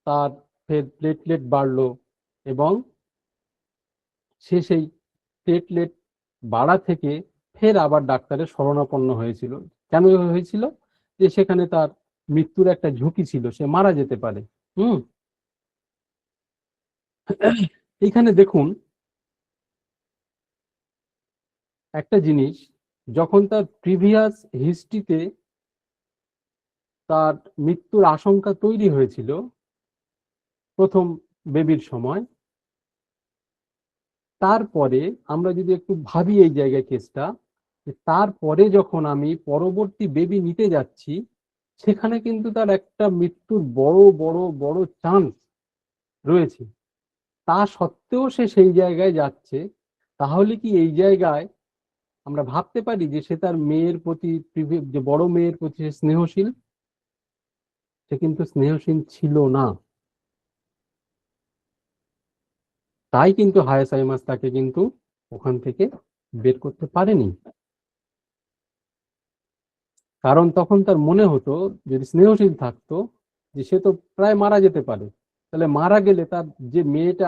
তার ফের প্লেটলেট বাড়লো এবং সে সেই প্লেটলেট বাড়া থেকে ফের আবার ডাক্তারের শরণাপন্ন হয়েছিল। কেন হয়েছিল? যে সেখানে তার মৃত্যুর একটা ঝুঁকি ছিল, সে মারা যেতে পারে। হুম, এখানে দেখুন একটা জিনিস, যখন তার প্রিভিয়াস হিস্ট্রিতে তার মৃত্যুর আশঙ্কা তৈরি হয়েছিল প্রথম বেবির সময়, তারপরে আমরা যদি একটু ভাবি এই জায়গায় কেসটা, তারপরে যখন আমি পরবর্তী বেবি নিতে যাচ্ছি সেখানে কিন্তু তার একটা মৃত্যুর বড় বড় বড় চান্স রয়েছে, তা সত্ত্বেও সে সেই জায়গায় যাচ্ছে। তাহলে কি এই জায়গায় আমরা ভাবতে পারি যে সে তার মেয়ের প্রতি, যে বড় মেয়ের প্রতি সে স্নেহশীল? সে কিন্তু স্নেহশীল ছিল না। তাই কিন্তু হায়াসাইমাস তাকে কিন্তু ওখান থেকে বের করতে পারেনি। কারণ তখন তার মনে হতো যদি স্নেহশীল থাকতো যে সে তো প্রায় মারা যেতে পারে, তাহলে মারা গেলে তার যে মেয়েটা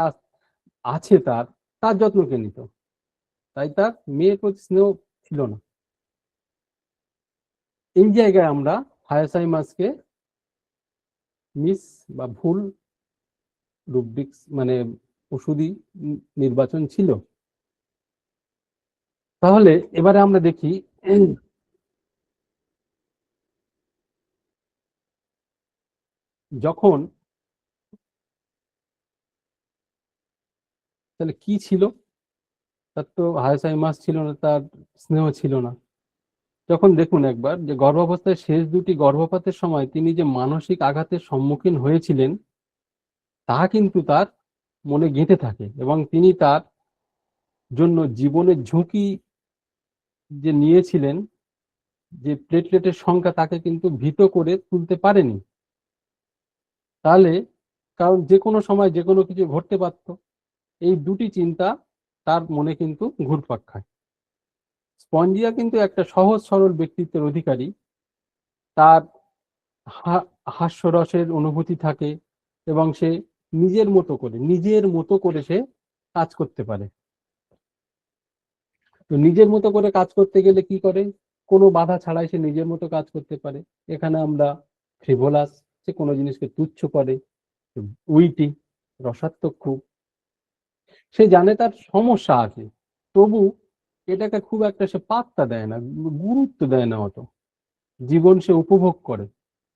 আছে তার তার যত্ন কে নিত? তাই তার মেয়ের প্রতি স্নেহ ছিল না। এই জায়গায় আমরা হায়াসাইমাসকে মিস বা ভুল রুব্রিক্স মানে ওষুধই নির্বাচন ছিল। তাহলে এবারে আমরা দেখি যখন, তাহলে কি ছিল? তার তো হায়াসাইমাস ছিল না, তার স্নেহ ছিল না। যখন দেখুন একবার যে গর্ভাবস্থায় শেষ দুটি গর্ভপাতের সময় তিনি যে মানসিক আঘাতের সম্মুখীন হয়েছিলেন তা কিন্তু তার মনে গেঁথে থাকে এবং তিনি তার জন্য জীবনের ঝুঁকি যে নিয়েছিলেন, যে প্লেটলেটের সংখ্যা তাকে কিন্তু ভীত করে তুলতে পারেনি। তাহলে কারণ যে কোনো সময় যে কোনো কিছু ঘটতে পারত, এই দুটি চিন্তা তার মনে কিন্তু ঘুরপাক খায়। স্পঞ্জিয়া কিন্তু একটা সহজ সরল ব্যক্তিত্বের অধিকারী, তার হাস্যরসের অনুভূতি থাকে এবং সে নিজের মতো করে সে কাজ করতে পারে। তো নিজের মতো করে কাজ করতে গেলে কি করে? কোনো বাধা ছাড়াই সে নিজের মতো কাজ করতে পারে। এখানে আমরা ফ্রিভোলাস, সে কোনো জিনিসকে তুচ্ছ করে, উইটি, রসাত্মক খুব, সে জানে তার সমস্যা আছে, তবু এটাকে খুব একটা সে পাত্তা দেয় না, গুরুত্ব দেয় না অত, জীবন সে উপভোগ করে।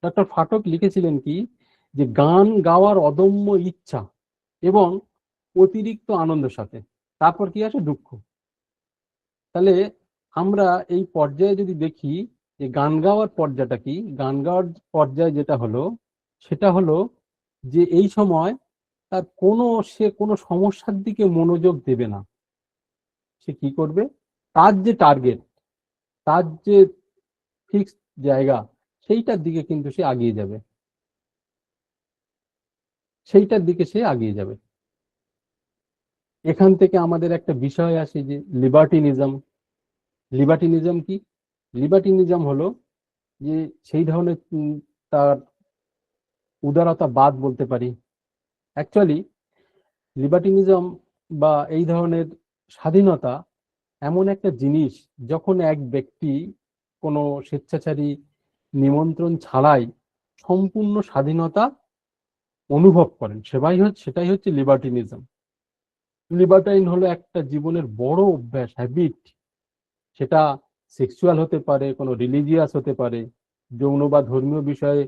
ডক্টর ফাটক লিখেছিলেন কি, যে গান গাওয়ার অদম্য ইচ্ছা এবং অতিরিক্ত আনন্দের সাথে তারপর কি আসে? দুঃখ। তাহলে আমরা এই পর্যায়ে যদি দেখি যে গান গাওয়ার পর্যায়টা কি, গান গাওয়ার পর্যায়ে যেটা হলো সেটা হলো যে এই সময় তার সে কোনো সমস্যার দিকে মনোযোগ দেবে না। সে কি করবে? তার যে টার্গেট, তার যে ফিক্সড জায়গা, সেইটার দিকে কিন্তু সে আগিয়ে যাবে, সেইটার দিকে সে আগিয়ে যাবে। এখান থেকে আমাদের একটা বিষয় আসে যে লিবার্টিনিজম। লিবার্টিনিজম কি? লিবার্টিনিজম হলো যে সেই ধরনের তার উদারতা বাদ বলতে পারি। অ্যাকচুয়ালি লিবার্টিনিজম বা এই ধরনের স্বাধীনতা এমন একটা জিনিস, যখন এক ব্যক্তি কোনো স্বেচ্ছাচারী নিমন্ত্রণ ছাড়াই সম্পূর্ণ স্বাধীনতা অনুভব করেন, সেটাই হচ্ছে লিবার্টিনিজম। লিবার্টাইন হলো একটা জীবনের বড় অভ্যাস, হ্যাবিট। সেটা সেক্সুয়াল হতে পারে, কোনো রিলিজিয়াস হতে পারে, যৌন বা ধর্মীয় বিষয়ে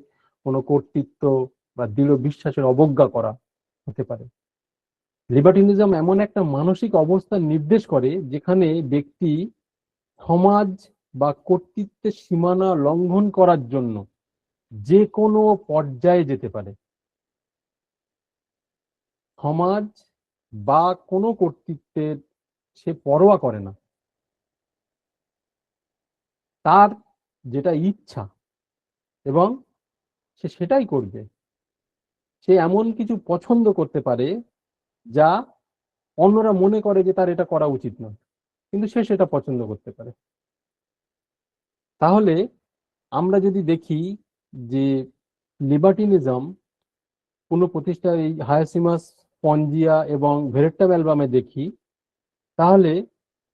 কোনো কর্তৃত্ব বা দৃঢ় বিশ্বাসের অবজ্ঞা করা হতে পারে। লিবার্টিনিজম এমন একটা মানসিক অবস্থা নির্দেশ করে যেখানে ব্যক্তি সমাজ বা কর্তৃত্বের সীমানা লঙ্ঘন করার জন্য যে কোনো পর্যায়ে যেতে পারে। সমাজ বা কোনো কর্তৃত্বের সে পরোয়া করে না, তার যেটা ইচ্ছা এবং সে সেটাই করবে। সে এমন কিছু পছন্দ করতে পারে যা অন্যরা মনে করে যে তার এটা করা উচিত নয়, কিন্তু সে সেটা পছন্দ করতে পারে। তাহলে আমরা যদি দেখি যে লিবার্টিনিজম কোনো প্রতিষ্ঠা এই হায়াসিমাস, স্পঞ্জিয়া এবং ভেরেট্টাম অ্যালবামে দেখি, তাহলে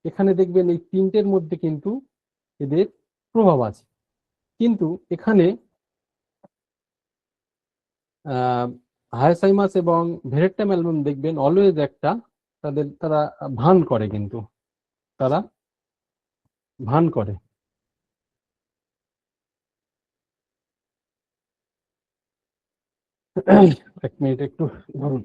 এখানে দেখবেন এই তিনটের মধ্যে কিন্তু এদের প্রভাব আছে। কিন্তু এখানে হায়াসাইমাস এবং ভেরেট্টাম অ্যালবাম দেখবেন অলওয়েজ একটা তারা ভান করে, কিন্তু তারা ভান করে। এক মিনিট একটু ধরুন।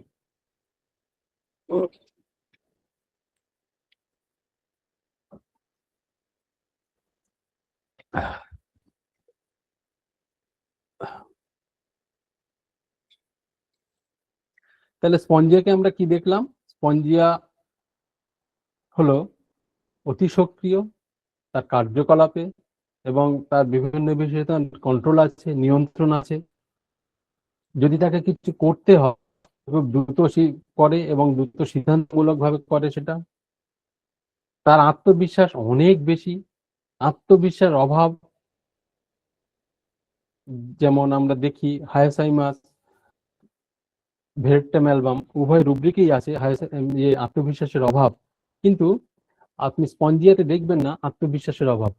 তাহলে স্পঞ্জিয়াকে আমরা কি দেখলাম? স্পঞ্জিয়া হলো অতি সক্রিয় তার কার্যকলাপে, এবং তার বিভিন্ন বিষয়ে তার কন্ট্রোল আছে, নিয়ন্ত্রণ আছে। যদি তাকে কিছু করতে হয় খুব দ্রুত করে এবং দ্রুত সিদ্ধান্তমূলক ভাবে করে সেটা। তার আত্মবিশ্বাস অনেক বেশি, আত্মবিশ্বাস অভাব, যেমন আমরা দেখি হায়াসাইমাস, ভেরেট্টাম অ্যালবাম উভয় রুব্রিকেই আছে আত্মবিশ্বাসের অভাব, কিন্তু আপনি স্পঞ্জিয়াতে দেখবেন না আত্মবিশ্বাসের অভাব।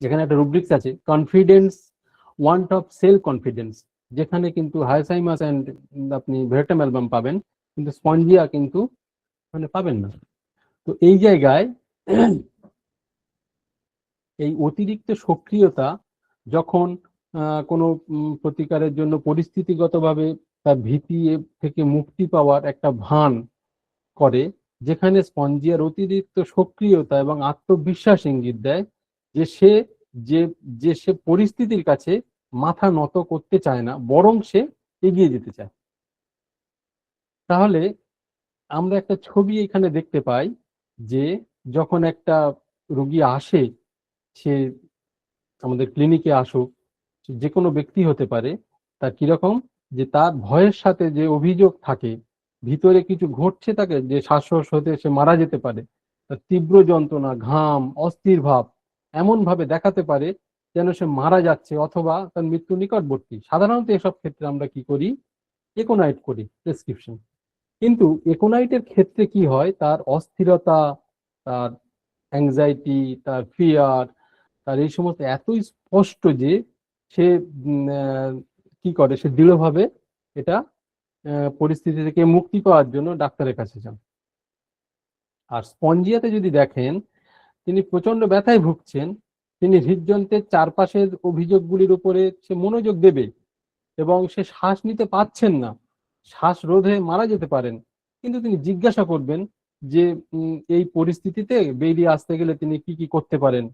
যেখানে একটা রুব্রিক্স আছে confidence, want of self confidence, যেখানে কিন্তু হায়াসাইমাস অ্যান্ড আপনি ভেরেট্টাম অ্যালবাম পাবেন, কিন্তু স্পঞ্জিয়া কিন্তু মানে পাবেন না। তো এই জায়গায় এই অতিরিক্ত সক্রিয়তা যখন কোনো প্রতিকারের জন্য পরিস্থিতিগতভাবে তার ভীতি থেকে মুক্তি পাওয়ার একটা ভান করে, যেখানে স্পঞ্জিয়ার অতিরিক্ত সক্রিয়তা এবং আত্মবিশ্বাস ইঙ্গিত দেয় যে সে যে যে সে পরিস্থিতির কাছে মাথা নত করতে চায় না, বরং সে এগিয়ে যেতে চায়। তাহলে আমরা একটা ছবি এখানে দেখতে পাই যে যখন একটা রোগী আসে, সে আমাদের ক্লিনিকে আসুক, যে কোনো ব্যক্তি হতে পারে, তার কিরকম যে তার ভয়ের সাথে যে অভিযোগ থাকে, ভিতরে কিছু ঘটছে, তাকে যে শ্বাসকষ্ট হতে সে মারা যেতে পারে, তার তীব্র যন্ত্রণা, ঘাম, অস্থির ভাব এমন ভাবে দেখাতে পারে যেন সে মারা যাচ্ছে অথবা তার মৃত্যু নিকটবর্তী। সাধারণত এসব ক্ষেত্রে আমরা কি করি? একোনাইট করি, প্রেসক্রিপশন। কিন্তু একোনাইটের ক্ষেত্রে কি হয়, তার অস্থিরতা, তার অ্যাংজাইটি, তার ফিয়ার, তার এই সমস্ত এতই স্পষ্ট যে সে কি করে, সে দৃঢ়ভাবে এটা পরিস্থিতি থেকে মুক্তি পাওয়ার জন্য ডাক্তারের কাছে যান। আর স্পঞ্জিয়াতে যদি দেখেন, তিনি প্রচন্ড ব্যথায় ভুগছেন, তিনি হৃদযন্ত্রের চারপাশের অভিযোগগুলির উপরে সে মনোযোগ দেবে এবং সে শ্বাস নিতে পাচ্ছেন না, শ্বাস রোধে মারা যেতে পারেন, কিন্তু তিনি জিজ্ঞাসা করবেন যে এই পরিস্থিতিতে বেরিয়ে আসতে গেলে তিনি কি কি করতে পারেন।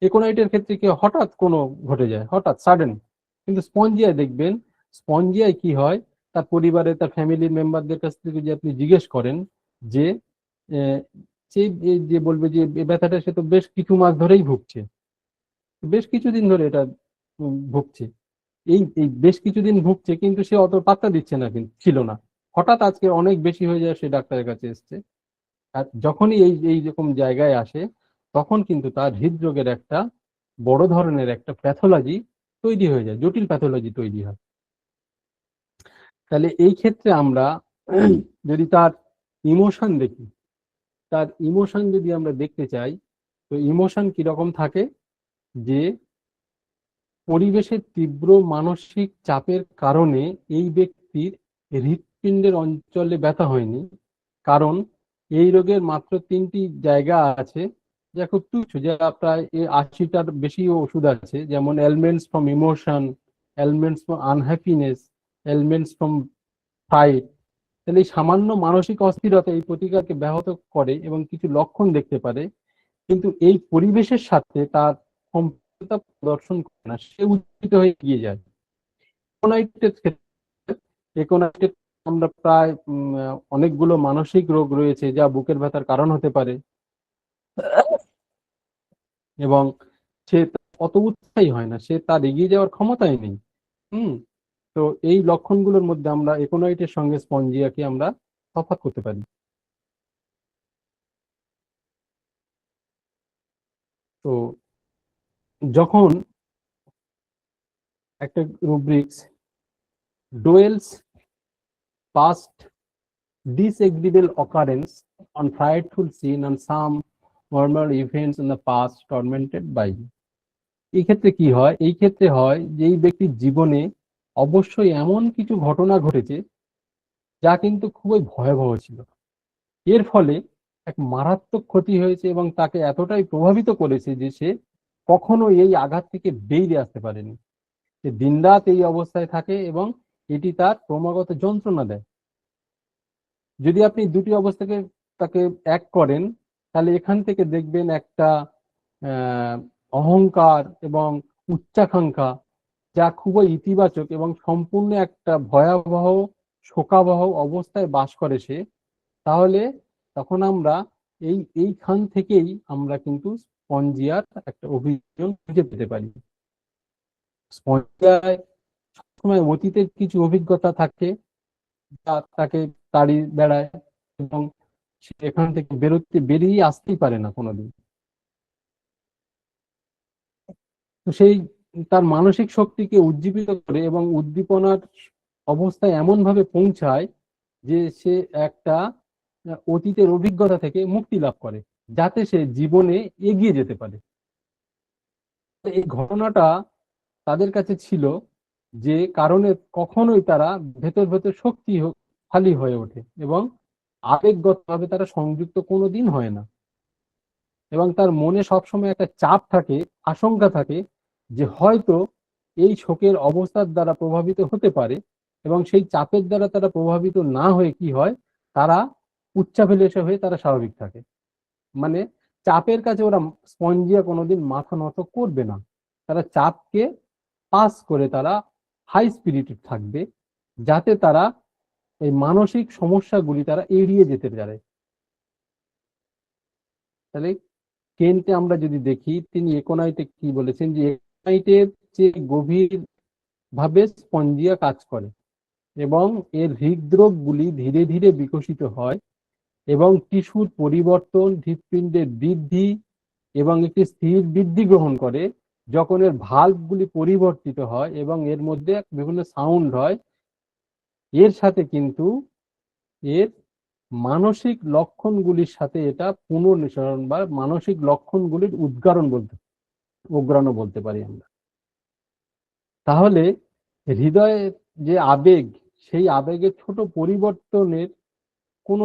একোনাইটের ক্ষেত্রে কি হঠাৎ কোনো ঘটে যায়, হঠাৎ সাডেন, কিন্তু স্পঞ্জিয়ায় দেখবেন, স্পঞ্জিয়ায় কি হয়, তার পরিবারে তার ফ্যামিলির মেম্বারদের কাছ থেকে যে আপনি জিজ্ঞেস করেন যে সে যে বলবে যে ব্যথাটা সে তো বেশ কিছু মাস ধরেই ভুগছে, বেশ কিছুদিন ধরে এটা ভুগছে, এই এই বেশ কিছুদিন ভুগছে, কিন্তু সে অত পাত্তা দিচ্ছে না, কিন্তু ছিল না, হঠাৎ আজকে অনেক বেশি হয়ে যায়, সে ডাক্তারের কাছে এসছে। আর যখনই এই এইরকম জায়গায় আসে, তখন কিন্তু তার হৃদরোগের একটা বড় ধরনের একটা প্যাথোলজি তৈরি হয়ে যায়, জটিল প্যাথোলজি তৈরি হয়। তাহলে এই ক্ষেত্রে আমরা যদি তার ইমোশন দেখি, তার ইমোশন যদি আমরা দেখতে চাই, তো ইমোশন কিরকম থাকে, যে পরিবেশের তীব্র মানসিক চাপের কারণে এই ব্যক্তির হৃদকে হৃৎপিণ্ডের অঞ্চলে ব্যথা হয়নি, কারণ এই রোগের মাত্র 3টি জায়গা আছে যা খুব তুচ্ছ, যা প্রায় 80টার বেশি ওষুধ আছে, যেমন ailments from emotion, ailments from unhappiness, ailments from fight. তাহলে এই সামান্য মানসিক অস্থিরতা এই প্রতিকারকে ব্যাহত করে এবং কিছু লক্ষণ দেখতে পারে, কিন্তু এই পরিবেশের সাথে তার সম্পৃক্ততা প্রদর্শন করে না, সে উজ্জীবিত হয়ে এগিয়ে যায়। একোনাইটের ক্ষেত্রে একোনাইটের আমরা প্রায় অনেকগুলো মানসিক রোগ রয়েছে যা বুকের ব্যথার কারণ হতে পারে, এবং সে অত উৎসাহী হয় না, সে তার এগিয়ে যাওয়ার ক্ষমতাই নেই। হুম তো এই লক্ষণগুলোর মধ্যে আমরা একোনাইটের সঙ্গে স্পঞ্জিয়াকে আমরা তফাৎ করতে পারি। তো যখন একটা rubrics ডোয়েলস past disagreeable occurrence on frightful scene and some normal events in the past tormented by, এই ক্ষেত্রে কি হয়? এই ক্ষেত্রে হয় যে এই ব্যক্তির জীবনে অবশ্যই এমন কিছু ঘটনা ঘটেছে যা কিন্তু খুবই ভয়াবহ ছিল, এর ফলে এক মারাত্মক ক্ষতি হয়েছে এবং তাকে এতটাই প্রভাবিত করেছে যে সে কখনো এই আঘাত থেকে বেরিয়ে আসতে পারেনি। সে দিনরাত এই অবস্থায় থাকে এবং এটি তার ক্রমাগত যন্ত্রণা দেয়। যদি আপনি দুটি অবস্থাকে তাকে এক করেন, তাহলে এখান থেকে দেখবেন একটা অহংকার এবং উচ্চাকাঙ্ক্ষা যা খুবই ইতিবাচক এবং সম্পূর্ণ একটা ভয়াবহ শোকাবহ অবস্থায় বাস করে সে। তাহলে তখন আমরা এইখান থেকেই আমরা কিন্তু স্পঞ্জিয়ার একটা অভিযোগ খুঁজে পেতে পারি। স্পঞ্জিয়ায় সবসময় অতীতের কিছু অভিজ্ঞতা থাকে যা তাকে তাড়িয়ে বেড়ায় এবং সে এখান থেকে বেরিয়ে আসতেই পারে না কোনোদিন। তো সেই তার মানসিক শক্তিকে উজ্জীবিত করে এবং উদ্দীপনার অবস্থায় এমন ভাবে পৌঁছায় যে সে একটা অতীতের অভিজ্ঞতা থেকে মুক্তি লাভ করে, যাতে সে জীবনে এগিয়ে যেতে পারে। এই ঘটনাটা তাদের কাছে ছিল যে কারণে কখনোই তারা ভেতর ভেতর শক্তিশালী হয়ে ওঠে এবং আবেগগতভাবে তারা সংযুক্ত কোনোদিন হয় না, এবং তার মনে সবসময় একটা চাপ থাকে, আশঙ্কা থাকে যে হয়তো এই শোকের অবস্থার দ্বারা প্রভাবিত হতে পারে, এবং সেই চাপের দ্বারা তারা প্রভাবিত না হয়ে কি হয়, তারা উচ্চাভিলাষী হয়ে তারা স্বাভাবিক থাকে। মানে চাপের কাছে ওরা স্পঞ্জিয়া কোনোদিন মাথা নত করবে না, তারা চাপকে পাস করে তারা হাই স্পিরিটেড থাকবে, যাতে তারা এই মানসিক সমস্যাগুলি তারা এড়িয়ে যেতে পারে। তাহলে কেন্টে আমরা যদি দেখি, তিনি একোনাইটে কি বলেছেন যে একোনাইটের যে গভীর ভাবে স্পঞ্জিয়া কাজ করে এবং এর হৃদরোগগুলি ধীরে ধীরে বিকশিত হয় এবং টিস্যুর পরিবর্তন, হৃৎপিণ্ডের বৃদ্ধি এবং একটি স্থির বৃদ্ধি গ্রহণ করে যখন এর ভাল্বগুলি পরিবর্তিত হয় এবং এর মধ্যে বিভিন্ন সাউন্ড হয়। এর সাথে কিন্তু এর মানসিক লক্ষণগুলির সাথে এটা পুনর্নিঃসরণ বা মানসিক লক্ষণগুলির উদ্গারণও বলতে পারি আমরা। তাহলে হৃদয়ের যে আবেগ, সেই আবেগের ছোট পরিবর্তনের কোনো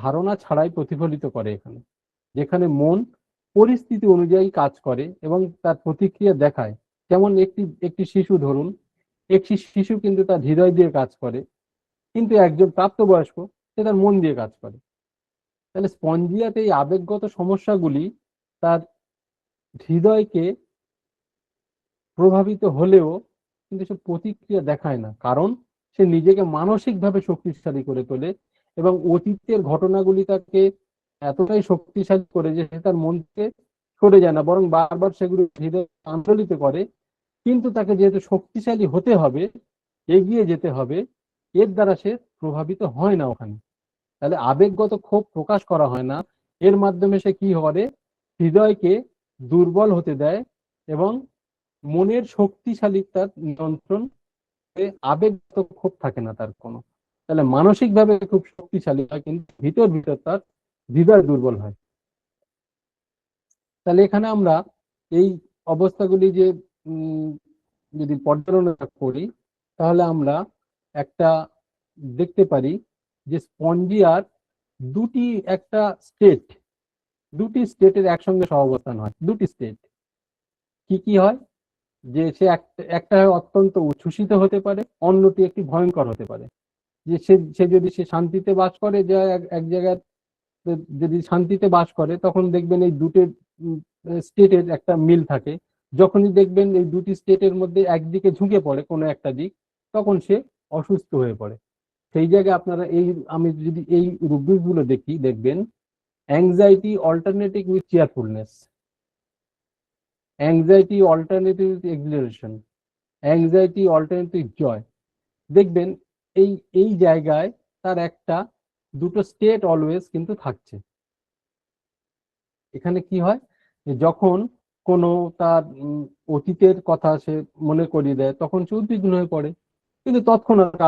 ধারণা ছাড়াই প্রতিফলিত করে এখানে, যেখানে মন পরিস্থিতি অনুযায়ী কাজ করে এবং তার প্রতিক্রিয়া দেখায়। যেমন একটি শিশু, ধরুন একটি শিশু কিন্তু তার হৃদয় দিয়ে কাজ করে, কিন্তু একজন প্রাপ্তবয়স্ক সে তার মন দিয়ে কাজ করে। তাহলে স্পঞ্জিয়াতে এই আবেগগত সমস্যাগুলি তার হৃদয়কে প্রভাবিত হলেও কিন্তু সে প্রতিক্রিয়া দেখায় না, কারণ সে নিজেকে মানসিকভাবে শক্তিশালী করে তোলে এবং অতীতের ঘটনাগুলি তাকে এতটাই শক্তিশালী করে যে সে তার মন থেকে সরে যায় না, বরং বারবার সেগুলো হৃদয় আন্দোলিত করে। কিন্তু তাকে যেহেতু শক্তিশালী হতে হবে, এগিয়ে যেতে হবে, এর দ্বারা সে প্রভাবিত হয় না ওখানে। তাহলে আবেগগত ক্ষোভ প্রকাশ করা হয় না, এর মাধ্যমে সে কি করে, হৃদয়কে দুর্বল হতে দেয় এবং মনের শক্তিশালীতার নিয়ন্ত্রণ, আবেগগত ক্ষোভ থাকে না তার কোনো। তাহলে মানসিক ভাবে খুব শক্তিশালী হয়, কিন্তু ভিতর ভিতর তার হৃদয় দুর্বল হয়। তাহলে এখানে আমরা এই অবস্থাগুলি যে যদি পর্যালোচনা করি, তাহলে আমরা একটা দেখতে পারি যে স্পঞ্জিয়ার দুটি একটা স্টেট, দুটি স্টেটের একসঙ্গে সহাবস্থান হয়। দুটি স্টেট কি কি হয়, যে সে একটা অত্যন্ত উচ্ছ্বসিত হতে পারে, অন্যটি একটি ভয়ঙ্কর হতে পারে। যে সে যদি সে শান্তিতে বাস করে, যে এক জায়গায় যদি শান্তিতে বাস করে, তখন দেখবেন এই দুটো স্টেটের একটা মিল থাকে। যখনই দেখবেন এই দুটি স্টেটের মধ্যে একদিকে ঝুঁকে পড়ে কোনো একটা দিক, তখন সে অসুস্থ হয়ে পড়ে। সেই জায়গায় আপনারা আমি যদি এই রুব্রিক গুলো দেখি, দেখবেন anxiety alternating with cheerfulness, anxiety alternative with acceleration, anxiety alternative joy. দেখবেন এই এই জায়গায় তার একটা দুটো স্টেট অলওয়েজ কিন্তু থাকছে। এখানে কি হয়, যে যখন কোনো তার অতীতের কথা সে মনে করিয়ে দেয়, তখন সে উদ্বিগ্ন হয়ে পড়ে, কিন্তু তৎক্ষণাৎ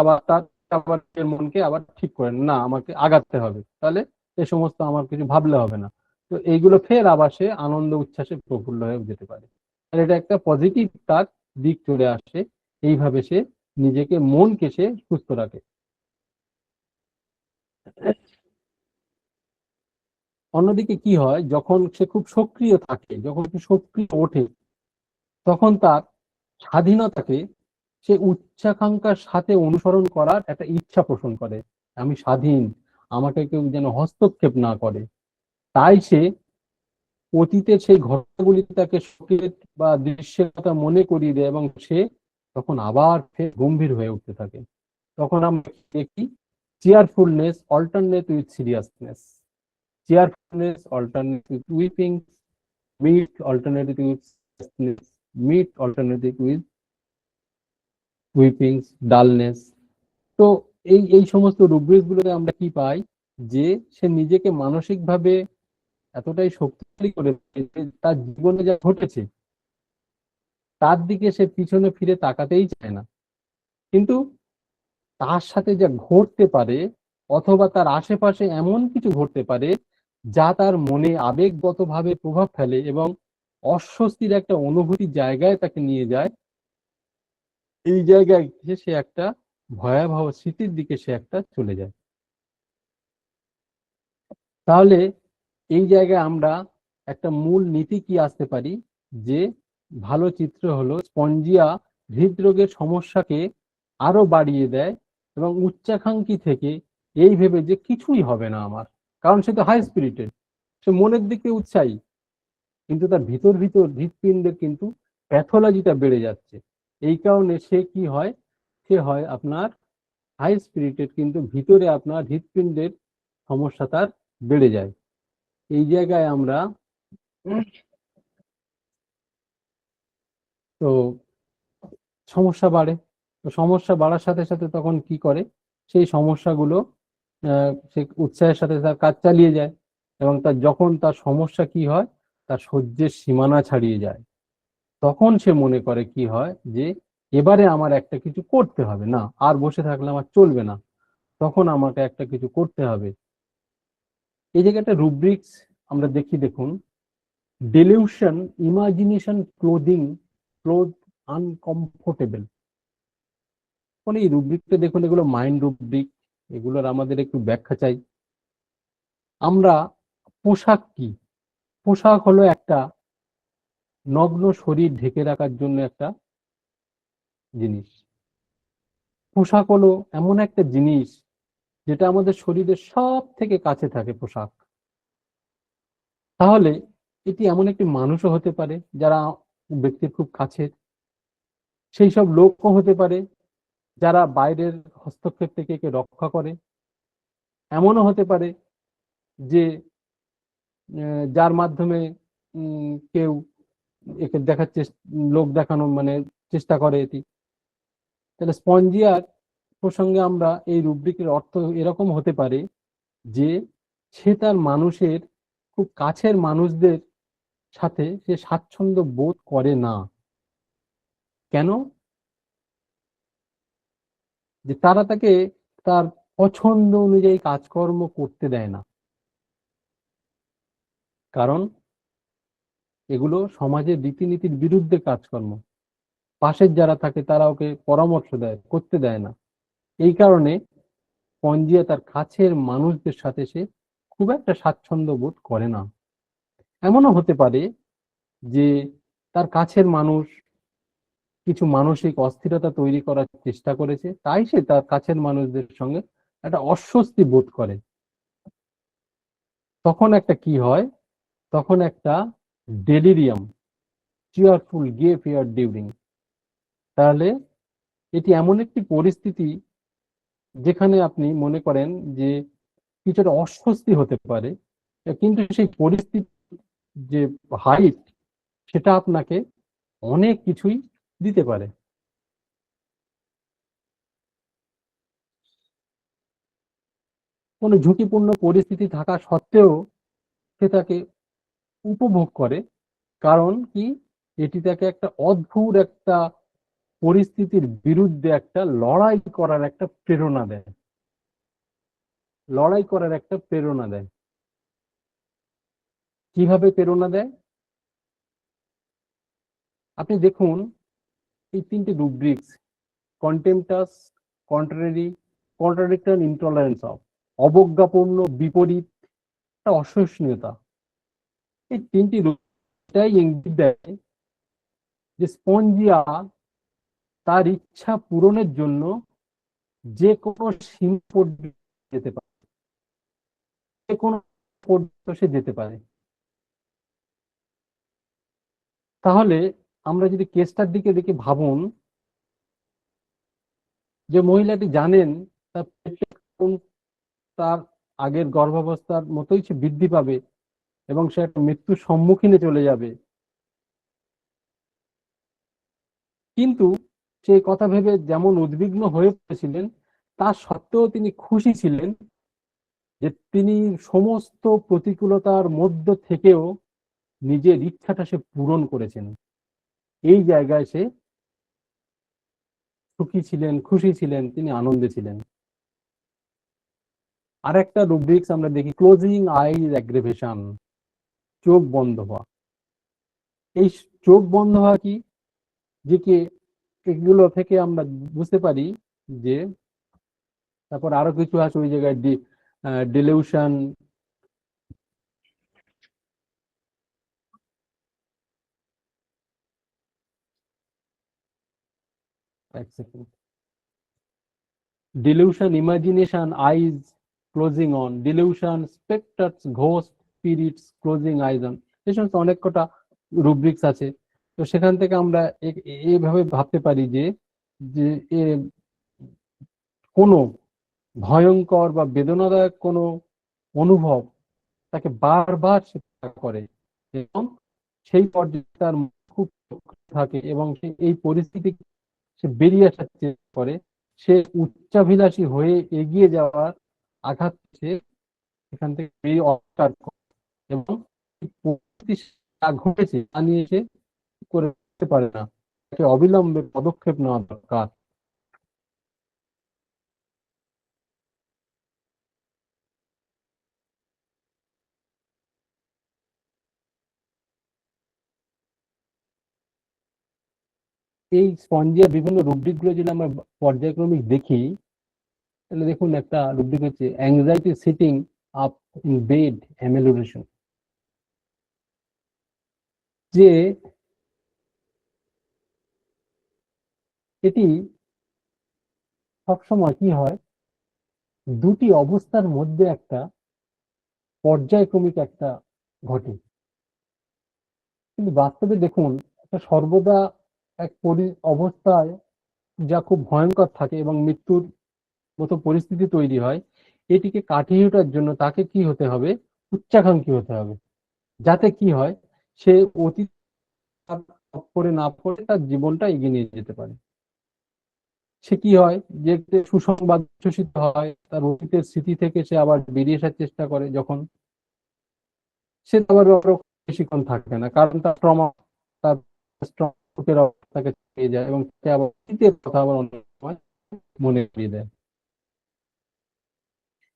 আবার মনকে আবার ঠিক করেন, না আমাকে আগাতে হবে, তাহলে এ সমস্ত আমার কিছু ভাবলে হবে না। তো এইগুলো ফের আবার সে আনন্দ উচ্ছ্বাসে প্রফুল্ল হয়ে যেতে পারে। আর এটা একটা পজিটিভ তার দিক চলে আসে। এইভাবে সে নিজেকে, মনকে সে সুস্থ রাখে। অন্যদিকে কি হয়, যখন সে খুব সক্রিয় থাকে, যখন সে সক্রিয় ওঠে, তখন তার স্বাধীনতাকে সে উচ্চাকাঙ্ক্ষার সাথে অনুসরণ করার একটা ইচ্ছা পোষণ করে। আমি স্বাধীন, আমাকে কেউ যেন হস্তক্ষেপ না করে। তাই সে অতীতের সেই ঘটনাগুলি তাকে শোকের বা দৃশ্যের কথা মনে করিয়ে দেয়, এবং সে তখন আবার ফের গম্ভীর হয়ে উঠতে থাকে। তখন আমরা দেখি চেয়ারফুলনেস alternate with seriousness, cheerfulness alternative with weeping, meat alternative with sadness, meat alternative with weeping, dullness। তো এই সমস্ত রুব্রিক গুলোতে আমরা কি পাই, যে সে নিজেকে মানসিক ভাবে এতটাই শক্তিশালী করে তার জীবনে যা ঘটেছে তার দিকে সে পিছনে ফিরে তাকাতেই চায় না। কিন্তু তার সাথে যা ঘটতে পারে, অথবা তার আশেপাশে এমন কিছু ঘটতে পারে যা তার মনে আবেগগত ভাবে প্রভাব ফেলে এবং অস্বস্তির একটা অনুভূতির জায়গায় তাকে নিয়ে যায়, এই জায়গায় গিয়ে সে একটা ভয়াবহ স্মৃতির দিকে সে একটা চলে যায়। তাহলে এই জায়গায় আমরা একটা মূল নীতি কি আসতে পারি, যে ভালো চিত্র হলো স্পঞ্জিয়া হৃদরোগের সমস্যাকে আরো বাড়িয়ে দেয়, এবং উচ্চাকাঙ্ক্ষী থেকে এই ভেবে যে কিছুই হবে না আমার, কারণ সে তো হাই স্পিরিটেড, সে মনের দিকে উৎসাহী, কিন্তু তার ভিতর ভিতর হৃৎপিণ্ডের কিন্তু প্যাথোলজিটা বেড়ে যাচ্ছে। এই কারণে সে কি হয়, সে হয় আপনার হাই স্পিরিটেড, কিন্তু ভিতরে আপনার হৃৎপিণ্ডের সমস্যা তার বেড়ে যায়। এই জায়গায় আমরা তো সমস্যা বাড়ে। তো সমস্যা বাড়ার সাথে সাথে তখন কি করে, সেই সমস্যাগুলো সে উৎসাহের সাথে তার কাজ চালিয়ে যায়, এবং যখন তার সমস্যা কি হয়, তার সহ্যের সীমানা ছাড়িয়ে যায়, তখন সে মনে করে কি হয়, যে এবারে আমার একটা কিছু করতে হবে, না আর বসে থাকলে আমার চলবে না, তখন আমাকে একটা কিছু করতে হবে। এই জায়গায় একটা রুব্রিক্স আমরা দেখি, দেখুন, ডেলিউশন ইমাজিনেশন ক্লোথ আনকমফোর্টেবল। মানে এই রুব্রিকটা দেখুন, এগুলো মাইন্ড রুব্রিক, এগুলোর আমাদের একটু ব্যাখ্যা চাই। আমরা পোশাক কি, পোশাক হলো একটা নগ্ন শরীর ঢেকে রাখার জন্য একটা জিনিস। পোশাক হলো এমন একটা জিনিস যেটা আমাদের শরীরের সব থেকে কাছে থাকে পোশাক। তাহলে এটি এমন একটি মানুষও হতে পারে যারা ব্যক্তির খুব কাছের, সেই সব লোকও হতে পারে যারা বাইরের হস্তক্ষেপ থেকে একে রক্ষা করে, এমনও হতে পারে যে যার মাধ্যমে কেউ একে দেখার লোক দেখানো মানে চেষ্টা করে এটি। তাহলে স্পঞ্জিয়ার প্রসঙ্গে আমরা এই রুব্রিকের অর্থ এরকম হতে পারে যে সে তার মানুষের খুব কাছের মানুষদের সাথে সে স্বাচ্ছন্দ্য বোধ করে না। কেন? যে তারা তাকে তার পছন্দ অনুযায়ী কাজকর্ম করতে দেয় না, কারণ এগুলো সমাজের রীতিনীতির বিরুদ্ধে কাজকর্ম। পাশের যারা থাকে তারা ওকে পরামর্শ দেয়, করতে দেয় না। এই কারণে স্পঞ্জিয়া তার কাছের মানুষদের সাথে সে খুব একটা স্বাচ্ছন্দ্য বোধ করে না। এমনও হতে পারে যে তার কাছের মানুষ কিছু মানসিক অস্থিরতা তৈরি করার চেষ্টা করেছে, তাই সে তার কাছের মানুষদের সঙ্গে একটা অস্বস্তি বোধ করে। তখন একটা কি হয়, তখন একটা ডেলিরিয়াম, চিয়ারফুল গে ফেয়ার ডিউরিং। তাহলে এটি এমন একটি পরিস্থিতি যেখানে আপনি মনে করেন যে কিছুটা অস্বস্তি হতে পারে, কিন্তু সেই পরিস্থিতি যে হাইট সেটা আপনাকে অনেক কিছুই দিতে পারে। কোনো ঝুঁকিপূর্ণ পরিস্থিতি থাকা সত্ত্বেও সে তাকে উপভোগ করে। কারণ কি, এটি তাকে একটা অদ্ভুত একটা পরিস্থিতির বিরুদ্ধে একটা লড়াই করার একটা প্রেরণা দেয়, লড়াই করার একটা প্রেরণা দেয়। কিভাবে প্রেরণা দেয় আপনি দেখুন, এই তিনটি রুব্রিক্স, কন্টেম্পটাস, কন্ট্রারি, কন্ট্রাডিক্টর, ইনটলারেন্স অফ, অবজ্ঞাপূর্ণ, বিপরীত, অসহিষ্ণুতা, এই তিনটি রূপটাই ইঙ্গিত দেয় যে স্পঞ্জিয়া তার ইচ্ছা পূরণের জন্য যে কোনো সীমা পর্যন্ত যেতে পারে, যে কোনো পর্যন্ত সে যেতে পারে। তাহলে আমরা যদি কেসটার দিকে দেখে ভাবুন যে মহিলাটি জানেন তার তার আগের গর্ভাবস্থার মতোই সে বৃদ্ধি পাবে এবং সে একটা মৃত্যুর সম্মুখীনে চলে যাবে, কিন্তু সেই কথা ভেবে যেমন উদ্বিগ্ন হয়ে পড়েছিলেন, তা সত্ত্বেও তিনি খুশি ছিলেন যে তিনি সমস্ত প্রতিকূলতার মধ্য থেকেও নিজের ইচ্ছাটা সে পূরণ করেছেন। এই জায়গায় সে সুখী ছিলেন, খুশি ছিলেন, তিনি আনন্দে ছিলেন। আর একটা রুব্রিক্স আমরা দেখি, ক্লোজিং আইজ অ্যাগ্রেভেশন, চোখ বন্ধ হওয়া। এই চোখ বন্ধ হওয়া কি, যে কি এগুলো থেকে আমরা বুঝতে পারি যে, তারপর আরো কিছু আছে ওই জায়গায়, ডিলিউশন, এক second, delusion, imagination, eyes closing on, delusion, specters, ghost, spirits, closing eyes on, এই সমস্ত অনেক কটা রুব্রিক্স আছে। তো সেখান থেকে আমরা এইভাবে ভাবতে পারি যে যে কোনো ভয়ঙ্কর বা বেদনাদায়ক কোনো অনুভব তাকে বারবার সে করে এবং সেই পর্যায়ে তার খুব থাকে এবং সে এই পরিস্থিতি সে বেরিয়ে আসার চেষ্টা করে, সে উচ্চাভিলাষী হয়ে এগিয়ে যাওয়ার আঘাত সে এখান থেকে বেরিয়ে অস্কার করে এবং যা ঘটেছে তা নিয়ে সে করতে পারে না, তাকে অবিলম্বে পদক্ষেপ নেওয়া দরকার। এই স্পঞ্জিয়ার বিভিন্ন রুব্রিক গুলো যদি আমরা পর্যায়ক্রমিক দেখি, তাহলে দেখুন একটা রুব্রিক হচ্ছে anxiety sitting up in bed amelioration, যে এটি সবসময় কি হয়, দুটি অবস্থার মধ্যে একটা পর্যায়ক্রমিক একটা ঘটে, কিন্তু বাস্তবে দেখুন একটা সর্বদা এক অবস্থায় যা খুব ভয়ঙ্কর থাকে এবং মৃত্যুর মতো পরিস্থিতি তৈরি হয়, এটিকে কাটিয়ে ওঠার জন্য তাকে কি হতে হবে, উচ্চাকাঙ্ক্ষী হতে হবে, যাতে কি হয় সে অতীত করে না পড়ে তার জীবনটা এগিয়ে নিয়ে যেতে পারে। সে কি হয় যে সুসংবাদ উচ্ছ্বসিত হয়, তার অতীতের স্মৃতি থেকে সে আবার বেরিয়ে আসার চেষ্টা করে, যখন সে আবার বেশিক্ষণ থাকে না, কারণ তার ট্রমা, তার স্ট্রোকের অবস্থাকে পেয়ে যায় এবং সে আবার অতীতের কথা আবার অনেক সময় মনে করিয়ে দেয়।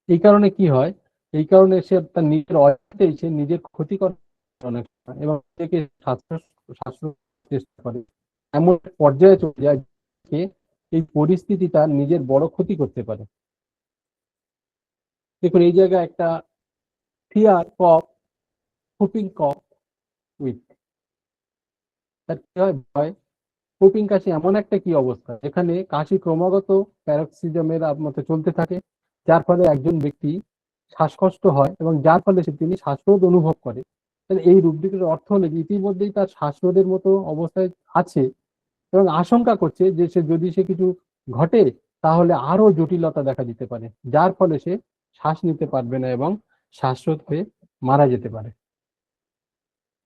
এই কারণে কি হয়, এই কারণে সে তার নিজের অজান্তেই সে নিজের ক্ষতি করে অনেক সময় এবং নিজেকে স্বাস্থ্য চেষ্টা করে, এমন পর্যায়ে চলে যায় যে এই পরিস্থিতি তার নিজের বড় ক্ষতি করতে পারে। দেখুন এই জায়গায় একটা fear cough, whooping cough with, তার কি হয়, ভয়। হুপিং কাশি এমন একটা কি অবস্থা এখানে কাশি ক্রমাগত প্যারক্সিজমের মতো চলতে থাকে, যার ফলে একজন ব্যক্তি শ্বাসকষ্ট হয় এবং যার ফলে তিনি শ্বাসরোধ অনুভব করে। তাহলে এই রুব্রিকের অর্থ হলো যে ইতিমধ্যেই তার শ্বাসরোধের মতো অবস্থায় আছে এবং আশঙ্কা করছে যে যদি কিছু ঘটে তাহলে আরো জটিলতা দেখা দিতে পারে, যার ফলে সে শ্বাস নিতে পারবে না এবং শ্বাসরোধ হয়ে মারা যেতে পারে।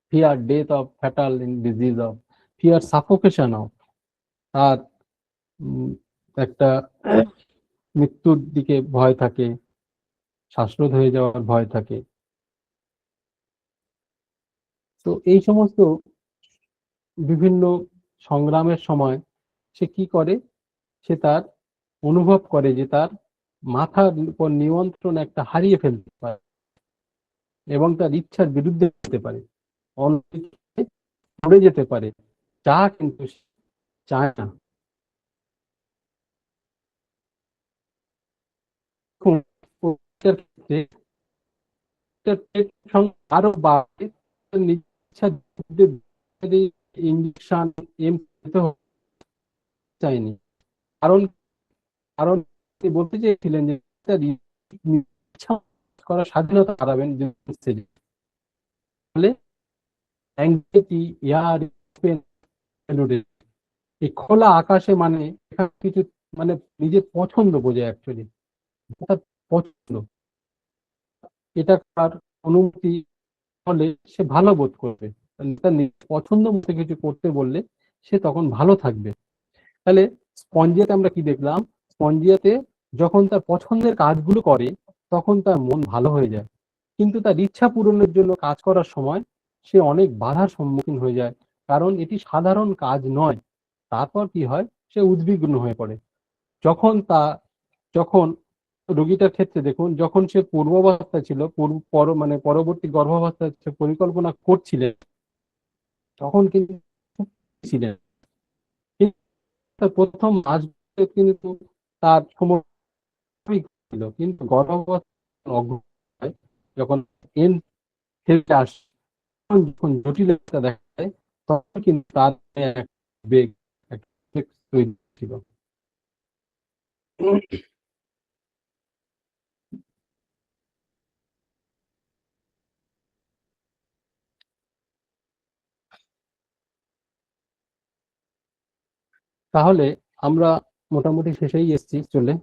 Fear death of fatal in disease of, fear suffocation of, আর একটা মৃত্যুর দিকে ভয় থাকে, শ্বাসরোধ হয়ে যাওয়ার ভয় থাকে। তো এই সমস্ত বিভিন্ন সংগ্রামের সময় সে কি করে, সে তার অনুভব করে যে তার মাথার উপর নিয়ন্ত্রণ একটা হারিয়ে ফেলতে পারে এবং তার ইচ্ছার বিরুদ্ধে যেতে পারে, অন্যদিকে পড়ে যেতে পারে, যা কিন্তু সে চায় না। আরো বাড়ে, ইচ্ছার বিরুদ্ধে ইঞ্জেকশন চাইনি, কারণ কারণ তিনি বলতে চেয়েছিলেন যে ইচ্ছা করার স্বাধীনতা হারাবেন ফলে অ্যাংজাইটি এয়ার এই খোলা আকাশে মানে কিছু মানে নিজের পছন্দ বোঝে অ্যাকচুয়ালি, তার পছন্দ, এটা তার অনুমতি হলে সে ভালো বোধ করবে, তার পছন্দ মতো কিছু করতে বললে সে তখন ভালো থাকবে। তাহলে স্পঞ্জিয়াতে আমরা কি দেখলাম, স্পঞ্জিয়াতে যখন তার পছন্দের কাজগুলো করে তখন তার মন ভালো হয়ে যায়, কিন্তু তার ইচ্ছা পূরণের জন্য কাজ করার সময় সে অনেক বাধার সম্মুখীন হয়ে যায়, কারণ এটি সাধারণ কাজ নয়। তারপর কি হয়, সে উদ্বিগ্ন হয়ে পড়ে। যখন রোগীটার ক্ষেত্রে দেখুন, যখন সে পূর্বাবস্থায় ছিল, মানে পরবর্তী গর্ভাবস্থায় সে পরিকল্পনা করছিলেন, তখন কিন্তু ছিলেন তার প্রথম মাস কিন্তু তার সময় ছিল, কিন্তু গর্ভাবস্থা যখন এন থেকে আসে, যখন জটিলতা দেখা যায়, তখন কিন্তু তার বেগ তৈরি ছিল। তাহলে আমরা মোটামুটি শেষেই এসেছি চলে।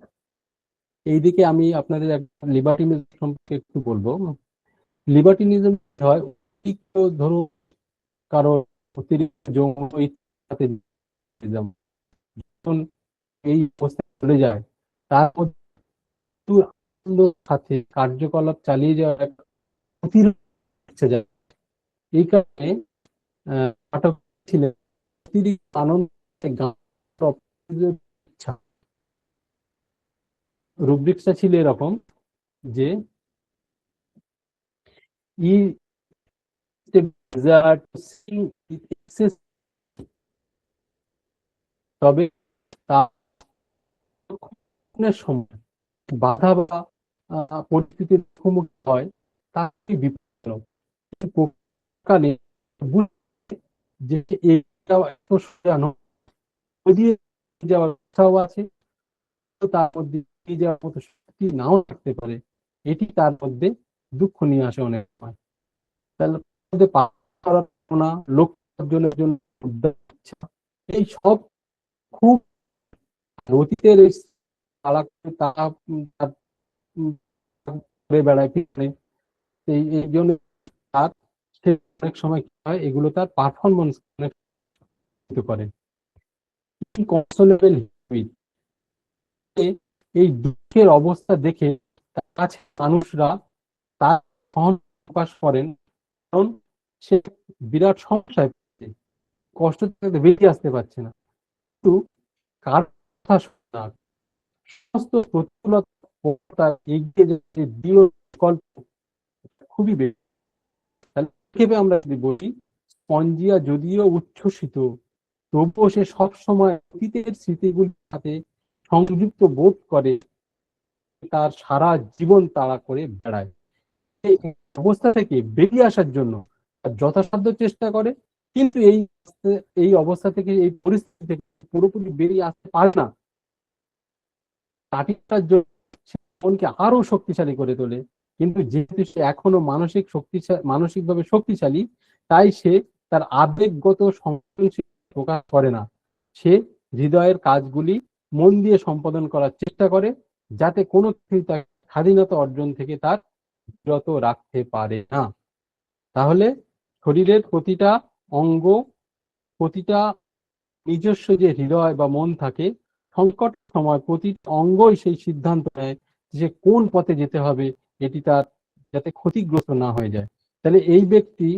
এইদিকে আমি আপনাদের লিবার্টিনিজম সম্পর্কে একটু বলবো। লিবার্টিনিজম হয় অতিরিক্ত, ধরুন কারো অতিরিক্ত যৌন ইচ্ছাতে যখন এই অবস্থায় চলে যায়, তার মধ্যে আনন্দের সাথে কার্যকলাপ চালিয়ে যাওয়ার একটা অতিরিক্ত ইচ্ছা যায়। এই কারণে পাঠক ছিলেন অতিরিক্ত আনন্দ গান ইচ্ছা। রুব্রিক্সটা ছিল এরকম যে ই desire to sing with excess, তবে তার সময় বাধা বা পরিস্থিতির মুখোমুখি হয় তাকে বিপজ্জনক যে এটা এত সোজা নয়, যদিও যাওয়ার কথাও আছে, তার মধ্যে যাওয়ার মতো শক্তি নাও থাকতে পারে, এটি তার মধ্যে দুঃখ নিয়ে আসে অনেক সময়। তাহলে মধ্যে না, লোক অর্জনের জন্য এই সব খুব অতীতের তারা ঘুরে বেড়ায় পিছনে, এই জন্য তার অনেক সময় কি হয়, এগুলো তার পারফরমেন্স করে। কনসোলেবল এই দুঃখের অবস্থা দেখে তার কাছে মানুষরা তার সহন প্রকাশ করেন, কারণ সে বিরাট সমস্যায় কষ্ট থেকে বেরিয়ে আসতে পারছে না, কিন্তু কার কথা শোনা, সমস্ত প্রতিকূলতা এগিয়ে যেতে দৃঢ় বিকল্প খুবই বেশি। তাহলে আমরা যদি বলি, স্পঞ্জিয়া যদিও উচ্ছ্বসিত তবুও সে সবসময় অতীতের স্মৃতিগুলির সাথে সংযুক্ত বোধ করে, তার সারা জীবন তাড়া করে বেড়ায়। এই অবস্থা থেকে বেরিয়ে আসার জন্য যথাসাধ্য চেষ্টা করে, কিন্তু এই অবস্থা থেকে, এই পরিস্থিতি থেকে পুরোপুরি বেরিয়ে আসতে পারে না। কাটিয়ে ওঠার জন্য সে মনকে আরো শক্তিশালী করে তোলে, কিন্তু যেহেতু সে এখনো মানসিকভাবে শক্তিশালী, তাই সে তার আবেগগত সংবেদনশীল প্রকাশ করে না। সে হৃদয়ের কাজগুলি মন দিয়ে সম্পাদন করার চেষ্টা করে, যাতে কোনো কিছুই তার স্বাধীনতা অর্জন থেকে তার বিরত রাখতে পারে না। তাহলে শরীরের প্রতিটা অঙ্গ, প্রতিটা নিজস্ব যে হৃদয় বা মন থাকে, সংকট সময় প্রতিটা অঙ্গই সেই সিদ্ধান্ত নেয় যে কোন পথে যেতে হবে, এটি তার যাতে ক্ষতিগ্রস্ত না হয়ে যায়। তাহলে এই ব্যক্তি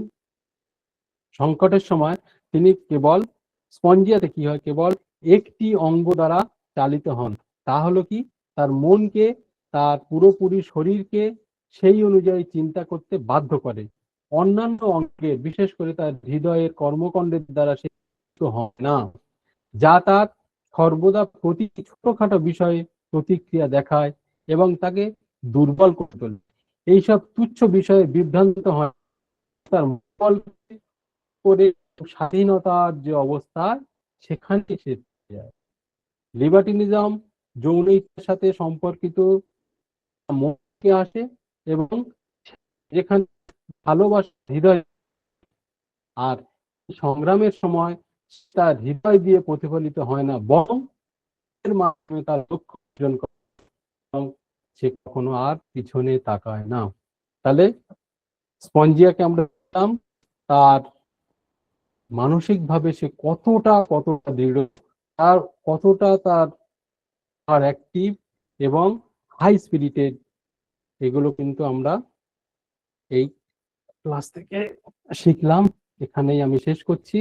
সংকটের সময় তিনি কেবল, স্পঞ্জিয়াতে কি হয়, কেবল একটি অঙ্গ দ্বারা চালিত হন। তা হলো কি, তার মনকে, তার পুরোপুরি শরীরকে সেই অনুযায়ী চিন্তা করতে বাধ্য করে। অন্যান্য অঙ্গের, বিশেষ করে তার হৃদয়ের কর্মকাণ্ডের দ্বারা সে হয় না, যা তার সর্বদা প্রতি ছোটখাটো বিষয়ে প্রতিক্রিয়া দেখায় এবং তাকে দুর্বল করে তোলে। এইসব তুচ্ছ বিষয়ে বিভ্রান্ত হয়, তার মঙ্গল করে স্বাধীনতার যে অবস্থা, সেখানে সে যায়। লিবার্টিনিজম যৌন ইচ্ছার সাথে সম্পর্কিত মনকে আসে, এবং যেখানে ভালোবাসা হৃদয়, আর সংগ্রামের সময় তার হৃদয় দিয়ে প্রতিফলিত হয় না, বরং এর মাধ্যমে তার লক্ষ্য অর্জন করে, এবং সে কখনো আর পিছনে তাকায় না। তাহলে স্পঞ্জিয়াকে আমরা দেখলাম, তার মানসিকভাবে সে কতটা দৃঢ়, তার কতটা তার অ্যাক্টিভ এবং হাই স্পিরিটেড, এগুলো কিন্তু আমরা এই ক্লাস থেকে শিখলাম। এখানেই আমি শেষ করছি।